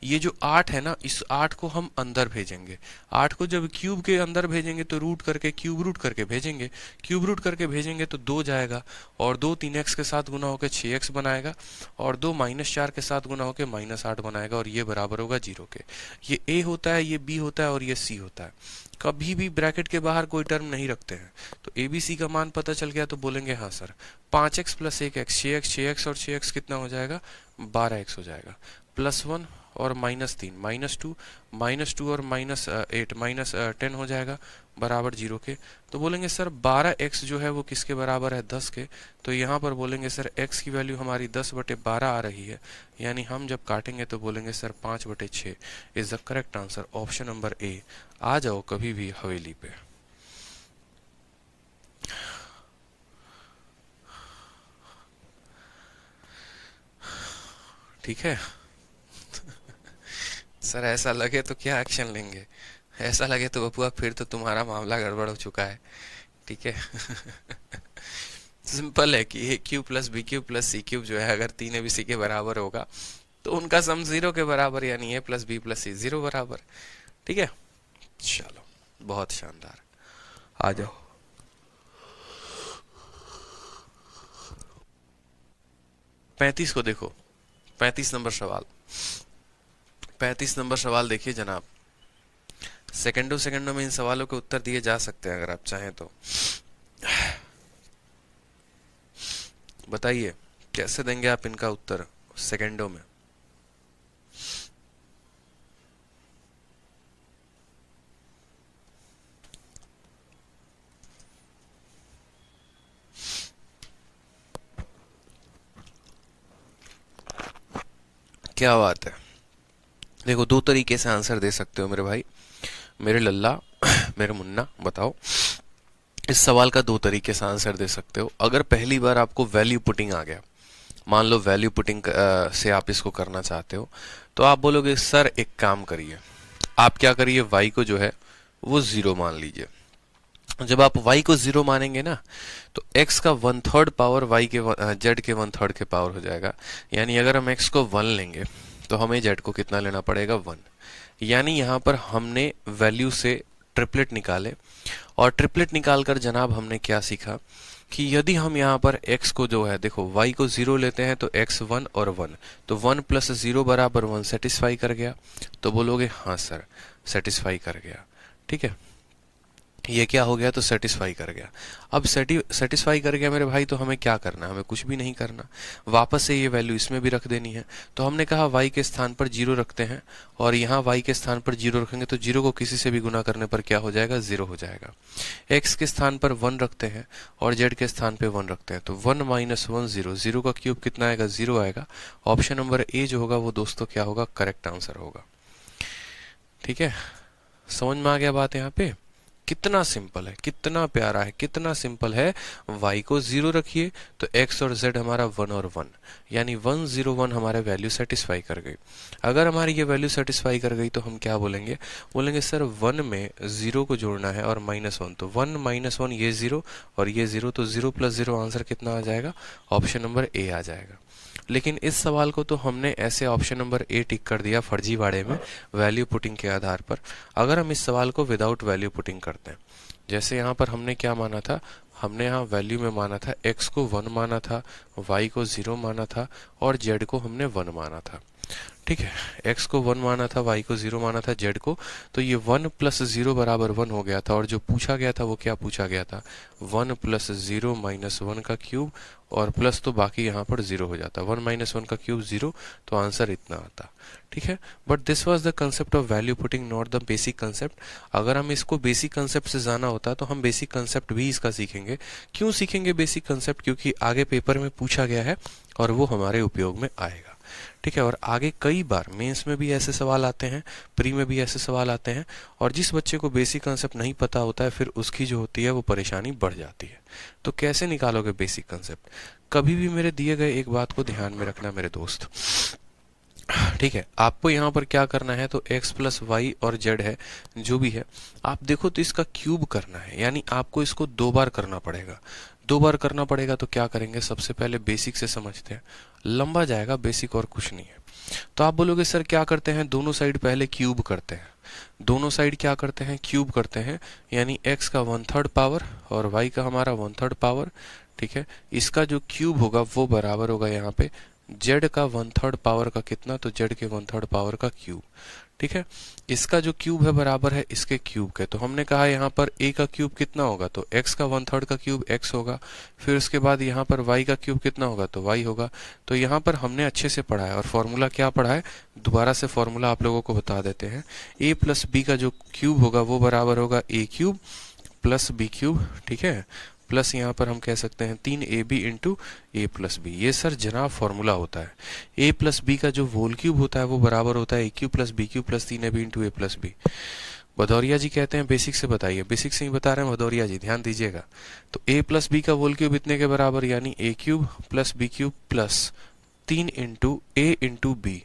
ये जो 8 है ना, इस 8 को हम अंदर भेजेंगे। 8 को जब क्यूब के अंदर भेजेंगे तो रूट करके क्यूब रूट करके भेजेंगे, क्यूब रूट करके भेजेंगे तो 2 जाएगा, और 2 3x के साथ गुना होकर 6x बनाएगा, और 2 -4 के साथ गुना होकर -8 बनाएगा, और ये बराबर होगा 0 के। ये a होता है, ये b होता है और ये c होता है। कभी भी ब्रैकेट के बाहर कोई टर्म नहीं रखते हैं। तो abc का मान पता चल गया तो बोलेंगे हाँ sir 5x + 1x 6x, 6x और 6x कितना हो जाएगा, 12x हो जाएगा, +1 और -3, -2 और -8 -10 हो जाएगा बराबर 0 के। तो बोलेंगे सर 12x जो है वो किसके बराबर है, 10 के। तो यहाँ पर बोलेंगे सर x की वैल्यू हमारी 10/12 आ रही है, यानी हम जब काटेंगे तो बोलेंगे sir 5/6 is the correct answer, option number A. आ जाओ कभी भी हवेली पे। ठीक है सर ऐसा लगे तो क्या एक्शन लेंगे, ऐसा लगे तो बपुआ फिर तो तुम्हारा मामला गड़बड़ हो चुका है। ठीक है सिंपल है कि A cube plus B cube plus C cube जो है अगर तीन ए बी सी के बराबर होगा तो उनका सम 0 के बराबर, यानी ए प्लस बी प्लस सी 0 बराबर। ठीक है चलो बहुत शानदार, आ जाओ। 35 को देखो, 35 नंबर सवाल, 35 नंबर सवाल देखिए जनाब। सेकंडों में इन सवालों के उत्तर दिए जा सकते हैं अगर आप चाहें तो। बताइए कैसे देंगे आप इनका उत्तर सेकंडों में। क्या बात है, देखो दो तरीके से आंसर दे सकते हो मेरे भाई, मेरे लल्ला मेरे मुन्ना। बताओ इस सवाल का दो तरीके से आंसर दे सकते हो। अगर पहली बार आपको वैल्यू पुटिंग आ गया, मान लो वैल्यू पुटिंग से आप इसको करना चाहते हो, तो आप बोलोगे सर एक काम करिए, आप क्या करिए, y को जो है वो 0 मान लीजिए। जब आप y को 0 मानेंगे ना तो x का 1/3 पावर y के z के 1/3 के पावर हो जाएगा। यानी अगर हम x को 1 लेंगे तो हमें z को कितना लेना पड़ेगा, 1। यानी यहाँ पर हमने वैल्यू से ट्रिपलेट निकाले, और ट्रिपलेट निकालकर जनाब हमने क्या सीखा कि यदि हम यहाँ पर x को जो है, देखो y को 0 लेते हैं तो x 1 और 1, तो 1 + 0 बराबर 1 सेटिस्फाई कर गया। तो बोलोगे हाँ सर सेटिस्फाई कर गया। ठीक है ये क्या हो गया, तो सेटिस्फाई कर गया। अब सेटिस्फाई कर गया मेरे भाई, तो हमें क्या करना, हमें कुछ भी नहीं करना, वापस से ये वैल्यू इसमें भी रख देनी है। तो हमने कहा y के स्थान पर 0 रखते हैं, और यहाँ y के स्थान पर 0 रखेंगे तो 0 को किसी से भी गुना करने पर क्या हो जाएगा, 0 हो जाएगा। x के स्थान पर 1 रखते हैं और z के स्थान पर 1 रखते हैं, तो 1 - 1 0, 0 का क्यूब कितना आएगा, 0 आएगा। ऑप्शन नंबर ए जो होगा वो दोस्तों क्या होगा, करेक्ट आंसर होगा। ठीक है समझ में आ गया बात यहाँ पे, कितना सिंपल है, कितना प्यारा है, कितना सिंपल है। y को 0 रखिए तो x और z हमारा 1 और 1, यानी 1 0 1 हमारे वैल्यू सेटिस्फाई कर गई। अगर हमारी ये वैल्यू सेटिस्फाई कर गई तो हम क्या बोलेंगे, बोलेंगे सर 1 में 0 को जोड़ना है और -1, तो 1 - 1 ये 0 और ये 0, तो 0 + 0 आंसर कितना आ जाएगा, ऑप्शन नंबर ए आ जाएगा। लेकिन इस सवाल को तो हमने ऐसे ऑप्शन नंबर ए टिक कर दिया फर्जीवाड़े में वैल्यू पुटिंग के आधार पर। अगर हम इस सवाल को विदाउट वैल्यू पुटिंग करते हैं, जैसे यहाँ पर हमने क्या माना था, हमने यहाँ वैल्यू में माना था x को 1 माना था, y को 0 माना था और z को हमने 1 माना था। ठीक है x को 1 माना था, y को 0 माना था, z को, तो ये 1 + 0 बराबर 1 हो गया था। और जो पूछा गया था वो क्या पूछा गया था, 1 + 0 - 1 का क्यूब, और प्लस तो बाकी यहाँ पर 0 हो जाता, 1 - 1 का क्यूब 0, तो आंसर इतना आता। ठीक है but this was the concept of value putting, not the basic concept. अगर हम इसको बेसिक कंसेप्ट से जाना होता तो हम बेसिक कंसेप्ट भी इसका सीखेंगे। क्यों सीखेंगे बेसिक कंसेप्ट, क्योंकि आगे पेपर में पूछा गया है और वो हमारे उपयोग में आएगा। ठीक है और आगे कई बार मेंस में भी ऐसे सवाल आते हैं, प्री में भी ऐसे सवाल आते हैं, और जिस बच्चे को बेसिक कंसेप्ट नहीं पता होता है फिर उसकी जो होती है वो परेशानी बढ़ जाती है। तो कैसे निकालोगे बेसिक कंसेप्ट, कभी भी मेरे दिए गए एक बात को ध्यान में रखना मेरे दोस्त। ठीक है आपको यहाँ पर क्या करना है, तो x + y और z है जो भी है, आप देखो तो इसका क्यूब करना है, यानी आपको इसको 2 बार करना पड़ेगा। 2 बार करना पड़ेगा तो क्या करेंगे, सबसे पहले बेसिक से समझते हैं, लंबा जाएगा बेसिक और कुछ नहीं है। तो आप बोलोगे सर क्या करते हैं, दोनों साइड पहले क्यूब करते हैं, दोनों साइड क्या करते हैं, क्यूब करते हैं, यानी x का 1/3 पावर और y का हमारा 1/3 पावर। ठीक है इसका जो क्यूब होगा वो बराबर होगा यहाँ पे z का 1/3 पावर का कितना, तो z के 1/3 पावर का क्यूब। ठीक है। इसका जो क्यूब है बराबर है इसके क्यूब के, तो हमने कहा यहाँ पर a का क्यूब कितना होगा, तो x का 1/3 का क्यूब x होगा। फिर उसके बाद यहाँ पर y का क्यूब कितना होगा, तो y होगा। तो यहाँ पर हमने अच्छे से पढ़ा है, और फॉर्मूला क्या पढ़ा है, दोबारा से फॉर्मूला आप लोगों को बता देते हैं। a प्लस b का जो क्यूब होगा वो बराबर होगा a cube plus b cube, ठीक है, प्लस यहाँ पर हम कह सकते हैं 3ab इंटू ए प्लस बी। ये सर जनाब फॉर्मूला होता है। a प्लस बी का जो होल क्यूब होता है वो बराबर होता है a cube plus b cube plus 3ab into A plus B. Bhadauria ji कहते हैं बेसिक से बताइए, बेसिक से ही बता रहे हैं भदौरिया जी, ध्यान दीजिएगा। तो a प्लस बी का होल क्यूब इतने के बराबर, यानी a cube plus b cube plus 3 into a into b,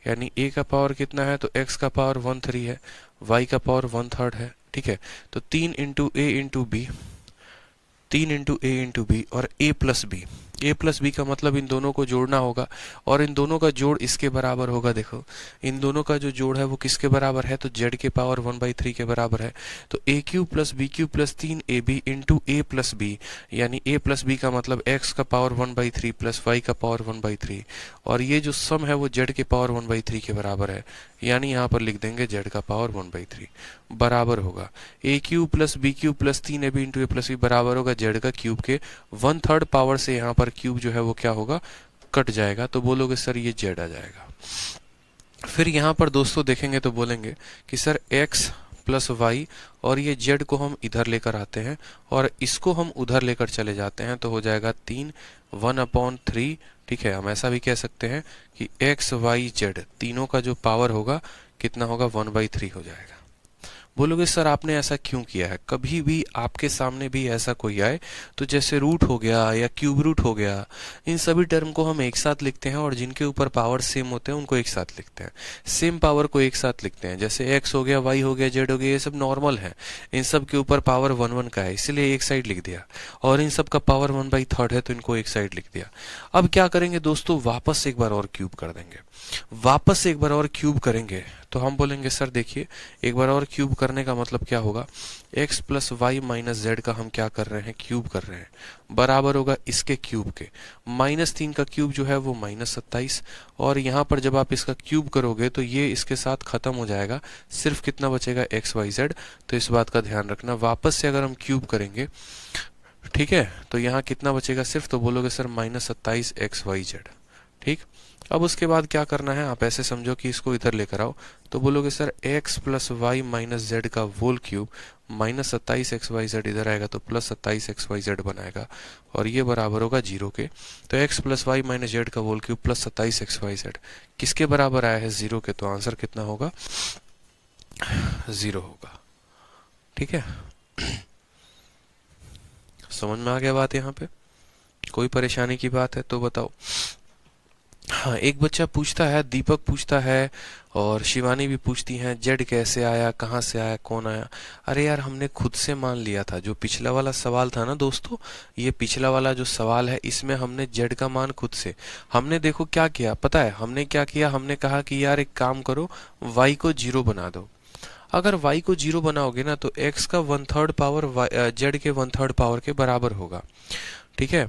यानी a का पावर कितना है, तो x का पावर 1/3 है, y का पावर 1/3 है, ठीक है। तो 3 into a into b, 3 into a into b और a plus b. a plus b का मतलब इन दोनों को जोड़ना होगा, और इन दोनों का जोड़ इसके बराबर होगा। देखो इन दोनों का जो जोड़ है वो किसके बराबर है, तो z के पावर 1/3 के बराबर है। तो a cube plus b cube plus 3ab into A plus b, यानी a प्लस बी का मतलब x का पावर 1/3 प्लस y का पावर 1/3, और ये जो सम है वो z के पावर 1/3 के बराबर है, यानी यहाँ पर लिख देंगे z का पावर 1/3 बराबर होगा a cube plus b cube plus 3ab into A plus b बराबर होगा z का क्यूब के 1/3 पावर से यहाँ पर क्यूब जो है वो क्या होगा, कट जाएगा। तो बोलोगे सर ये z आ जाएगा। फिर यहाँ पर दोस्तों देखेंगे तो बोलेंगे कि सर x प्लस वाई, और ये z को हम इधर लेकर आते हैं और इसको हम उधर लेकर चले जाते हैं, तो हो जाएगा 3 1/3, ठीक है। हम ऐसा भी कह सकते हैं कि x y z तीनों का जो पावर होगा कितना होगा, 1/3 हो जाएगा। बोलोगे सर आपने ऐसा क्यों किया है, कभी भी आपके सामने भी ऐसा कोई आए तो जैसे रूट हो गया या क्यूब रूट हो गया, इन सभी टर्म को हम एक साथ लिखते हैं, और जिनके ऊपर पावर सेम होते हैं उनको एक साथ लिखते हैं, सेम पावर को एक साथ लिखते हैं। जैसे x हो गया, y हो गया, z हो गया, ये सब नॉर्मल है, इन सब के ऊपर पावर 1 का है, इसलिए एक साइड लिख दिया, और इन सब का पावर 1/3 है तो इनको एक साइड लिख दिया। अब क्या करेंगे दोस्तों, वापस एक बार और क्यूब कर देंगे, वापस एक बार और क्यूब करेंगे, तो हम बोलेंगे सर देखिए एक बार और क्यूब करने का मतलब क्या होगा, x plus y minus z का हम क्या कर रहे हैं, क्यूब कर रहे हैं, बराबर होगा इसके क्यूब के। -3 का क्यूब जो है वो -27, और यहाँ पर जब आप इसका क्यूब करोगे तो ये इसके साथ खत्म हो जाएगा, सिर्फ कितना बचेगा, x y z। तो इस बात का ध्यान रखना, वापस से अगर हम क्यूब करेंगे, ठीक है, तो यहाँ कितना बचेगा सिर्फ, तो बोलोगे सर -27 x y z, ठीक। अब उसके बाद क्या करना है, आप ऐसे समझो कि इसको इधर लेकर आओ, तो बोलोगे sir x plus y minus z का होल क्यूब -27 XYZ इधर आएगा तो +27 XYZ बनाएगा, और ये बराबर होगा 0 के। तो x plus y minus z का होल क्यूब +27 XYZ किसके बराबर आया है, 0 के। तो आंसर कितना होगा, 0 होगा, ठीक है। समझ में आ गया बात, यहाँ पे कोई परेशानी की बात है तो बताओ। हाँ, एक बच्चा पूछता है, दीपक पूछता है और शिवानी भी पूछती हैं, जेड कैसे आया, कहाँ से आया, कौन आया। अरे यार हमने खुद से मान लिया था, जो पिछला वाला सवाल था ना दोस्तों, ये पिछला वाला जो सवाल है इसमें हमने जेड का मान खुद से, हमने देखो क्या किया पता है, हमने क्या किया, हमने कहा कि यार एक काम करो, y को 0 बना दो। अगर y को 0 बनाओगे ना तो x का 1/3 पावर z के 1/3 पावर के बराबर होगा, ठीक है।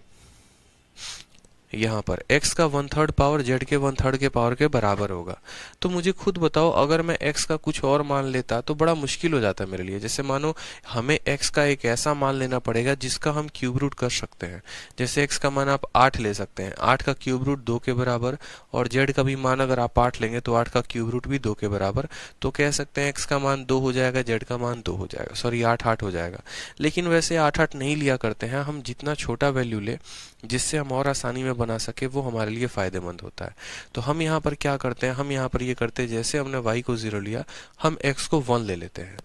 यहाँ पर x का 1/3 पावर z के 1/3 के पावर के बराबर होगा। तो मुझे खुद बताओ, अगर मैं x का कुछ और मान लेता तो बड़ा मुश्किल हो जाता मेरे लिए। जैसे मानो हमें x का एक ऐसा मान लेना पड़ेगा जिसका हम क्यूब रूट कर सकते हैं। जैसे x का मान आप 8 ले सकते हैं, 8 का क्यूब रूट 2 के बराबर, और z का भी मान अगर आप 8 लेंगे तो 8 का क्यूब रूट भी 2 के बराबर। तो कह सकते हैं x का मान 2 हो जाएगा, z का मान 2 हो जाएगा, सॉरी 8 हो जाएगा। लेकिन वैसे 8 नहीं लिया करते हैं हम, जितना छोटा वैल्यू ले जिससे हम और आसानी में बना सके वो हमारे लिए फायदेमंद होता है। तो हम यहाँ पर क्या करते हैं, हम यहाँ पर ये करते हैं, जैसे हमने y को 0 लिया, हम x को 1 ले लेते हैं,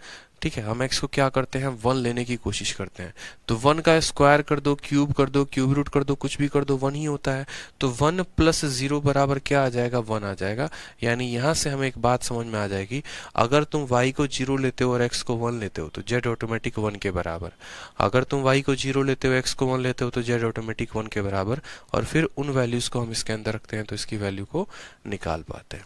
ठीक है। हम x को क्या करते हैं, 1 लेने की कोशिश करते हैं। तो 1 का स्क्वायर कर दो, क्यूब कर दो, क्यूब रूट कर दो, कुछ भी कर दो, 1 ही होता है। तो 1 + 0 बराबर क्या आ जाएगा, 1 आ जाएगा। यानी यहाँ से हमें एक बात समझ में आ जाएगी, अगर तुम y को 0 लेते हो और x को 1 लेते हो तो z ऑटोमेटिक 1 के बराबर। अगर तुम y को 0 लेते हो, x को 1 लेते हो तो z ऑटोमेटिक 1 के बराबर। और फिर उन वैल्यूज को हम इसके अंदर रखते हैं तो इसकी वैल्यू को निकाल पाते हैं,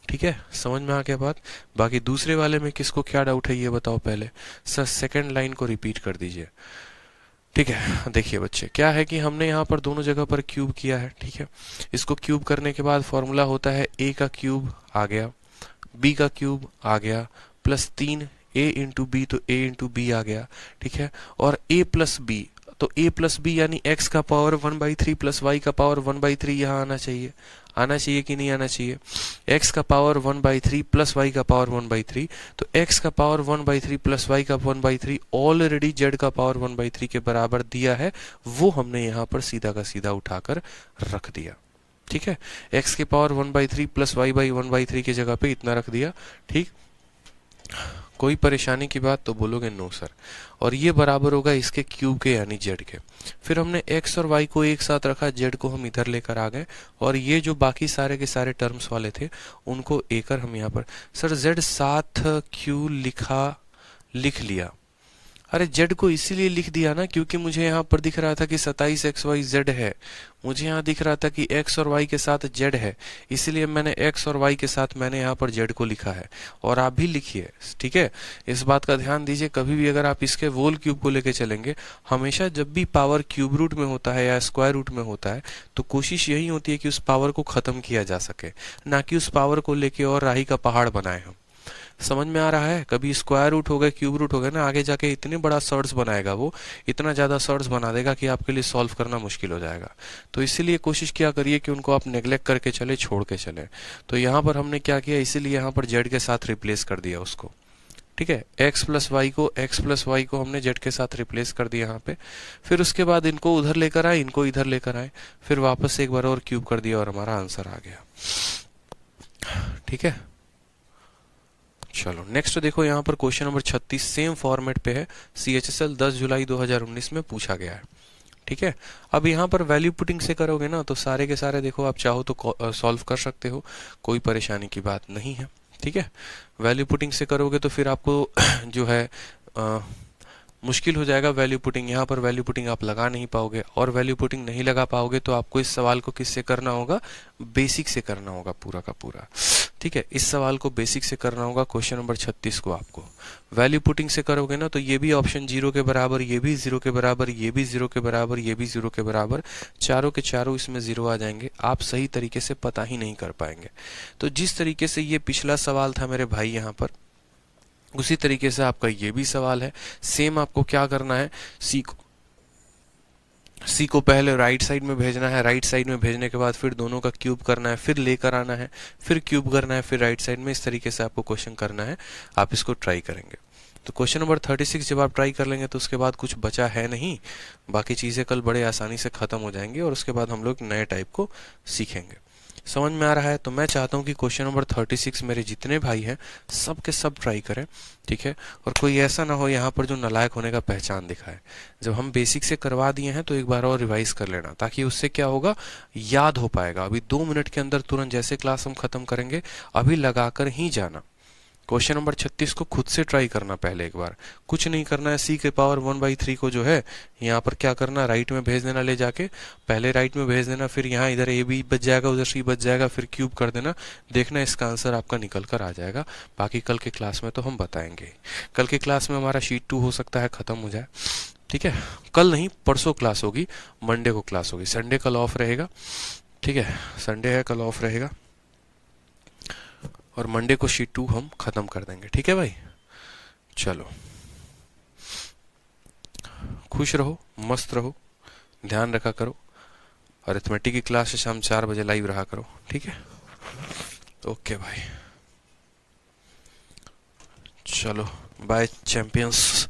ठीक है। समझ में आ गया बात। बाकी दूसरे वाले में किसको क्या डाउट है ये बताओ पहले। सर सेकंड लाइन को रिपीट कर दीजिए, ठीक है। देखिए बच्चे, क्या है कि हमने यहाँ पर दोनों जगह पर क्यूब किया है, ठीक है। इसको क्यूब करने के बाद फॉर्मूला होता है a का क्यूब आ गया, बी का क्यूब आ गया, प्लस 3 ए इंटू बी, तो ए इंटू बी आ गया, ठीक है। और ए प्लस बी, तो ए प्लस बी यानी एक्स का पावर 1/3 प्लस वाई का पावर 1/3 यहाँ आना चाहिए, आना चाहिए कि नहीं आना चाहिए। x का पावर 1/3 प्लस वाई का पावर 1/3, तो x का पावर 1/3 प्लस वाई का 1/3 ऑलरेडी z का पावर 1/3 के बराबर दिया है, वो हमने यहाँ पर सीधा का सीधा उठाकर रख दिया, ठीक है। x के पावर 1/3 प्लस वाई बाई 1/3 की जगह पे इतना रख दिया, ठीक। कोई परेशानी की बात तो बोलोगे नो सर। और ये बराबर होगा इसके क्यूब के यानी जेड के। फिर हमने एक्स और वाई को एक साथ रखा, जेड को हम इधर लेकर आ गए, और ये जो बाकी सारे के सारे टर्म्स वाले थे उनको एकर हम यहाँ पर, सर जेड साथ क्यू लिख लिया। अरे जेड को इसीलिए लिख दिया ना क्योंकि मुझे यहाँ पर दिख रहा था कि 27xyz है, मुझे यहाँ दिख रहा था कि x और y के साथ z है, इसलिए मैंने x और y के साथ मैंने यहाँ पर z को लिखा है। और आप भी लिखिए, ठीक है। इस बात का ध्यान दीजिए, कभी भी अगर आप इसके वोल क्यूब को लेके चलेंगे, हमेशा जब भी पावर क्यूब रूट में होता है या स्क्वायर रूट में होता है, तो कोशिश यही होती है कि उस पावर को खत्म किया जा सके, ना कि उस पावर को लेके और राही का पहाड़ बनाए हम। समझ में आ रहा है। कभी स्क्वायर रूट हो गए, क्यूब रूट हो गए ना, आगे जाके इतने बड़ा सर्ट्स बनाएगा, वो इतना ज्यादा सर्ट्स बना देगा कि आपके लिए सॉल्व करना मुश्किल हो जाएगा। तो इसीलिए कोशिश क्या करिए कि उनको आप नेग्लेक्ट करके चले, छोड़ के चले। तो यहाँ पर हमने क्या किया, इसीलिए यहाँ पर जेड के साथ रिप्लेस कर दिया उसको, ठीक है। x प्लस वाई को हमने z के साथ रिप्लेस कर दिया यहाँ पे। फिर उसके बाद इनको उधर लेकर आए, इनको इधर लेकर आए, फिर वापस एक बार और क्यूब कर दिया और हमारा आंसर आ गया, ठीक है। चलो नेक्स्ट देखो, यहाँ पर क्वेश्चन नंबर 36 सेम फॉर्मेट पे है, CHSL 10 जुलाई 2019 में पूछा गया है, ठीक है। अब यहाँ पर वैल्यू पुटिंग से करोगे ना तो सारे के सारे देखो, आप चाहो तो सॉल्व कर सकते हो, कोई परेशानी की बात नहीं है, ठीक है। वैल्यू पुटिंग से करोगे तो फिर आपको जो है मुश्किल हो जाएगा वैल्यू पुटिंग। यहाँ पर वैल्यू पुटिंग आप लगा नहीं पाओगे, और वैल्यू पुटिंग नहीं लगा पाओगे तो आपको इस सवाल को किससे करना होगा, बेसिक से करना होगा पूरा का पूरा, ठीक है। इस सवाल को बेसिक से करना होगा, क्वेश्चन नंबर 36 को आपको वैल्यू पुटिंग से करोगे ना तो ये भी ऑप्शन 0 के बराबर, ये भी 0 के बराबर, ये भी 0 के बराबर, ये भी 0 के बराबर, चारों के चारों इसमें 0 आ जाएंगे, आप सही तरीके से पता ही नहीं कर पाएंगे। तो जिस तरीके से ये पिछला सवाल था मेरे भाई यहाँ पर, उसी तरीके से आपका ये भी सवाल है। सेम आपको क्या करना है, सी को पहले राइट साइड में भेजना है, राइट साइड में भेजने के बाद फिर दोनों का क्यूब करना है, फिर लेकर आना है, फिर क्यूब करना है, फिर राइट साइड में। इस तरीके से आपको क्वेश्चन करना है, आप इसको ट्राई करेंगे। तो क्वेश्चन नंबर 36 जब आप ट्राई कर लेंगे तो उसके बाद कुछ बचा है नहीं, बाकी चीजें कल बड़े आसानी से खत्म हो जाएंगी और उसके बाद हम लोग नए टाइप को सीखेंगे। समझ में आ रहा है। तो मैं चाहता हूं कि क्वेश्चन नंबर 36 मेरे जितने भाई हैं सब के सब ट्राई करें, ठीक है। और कोई ऐसा ना हो यहाँ पर जो नालायक होने का पहचान दिखाए। जब हम बेसिक से करवा दिए हैं तो एक बार और रिवाइज कर लेना, ताकि उससे क्या होगा, याद हो पाएगा। अभी 2 मिनट के अंदर तुरंत जैसे क्लास हम खत्म करेंगे अभी लगाकर ही जाना। क्वेश्चन नंबर 36 को खुद से ट्राई करना पहले एक बार, कुछ नहीं करना है। c के पावर 1/3 को जो है यहाँ पर क्या करना, राइट में भेज देना, ले जाके पहले राइट में भेज देना, फिर यहाँ इधर a b बच जाएगा, उधर c बच जाएगा, फिर क्यूब कर देना, देखना इसका आंसर आपका निकल कर आ जाएगा। बाकी कल के क्लास में तो हम बताएंगे। कल के क्लास में हमारा शीट 2 हो सकता है खत्म हो जाए, ठीक है। कल नहीं, परसों क्लास होगी, मंडे को क्लास होगी, संडे कल ऑफ रहेगा, ठीक है। संडे है, कल ऑफ रहेगा, और मंडे को शीट 2 हम खत्म कर देंगे, ठीक है भाई। चलो खुश रहो, मस्त रहो, ध्यान रखा करो। अरिथमेटिक की क्लास शाम 4 बजे लाइव रहा करो, ठीक है। ओके भाई, चलो बाय चैंपियंस।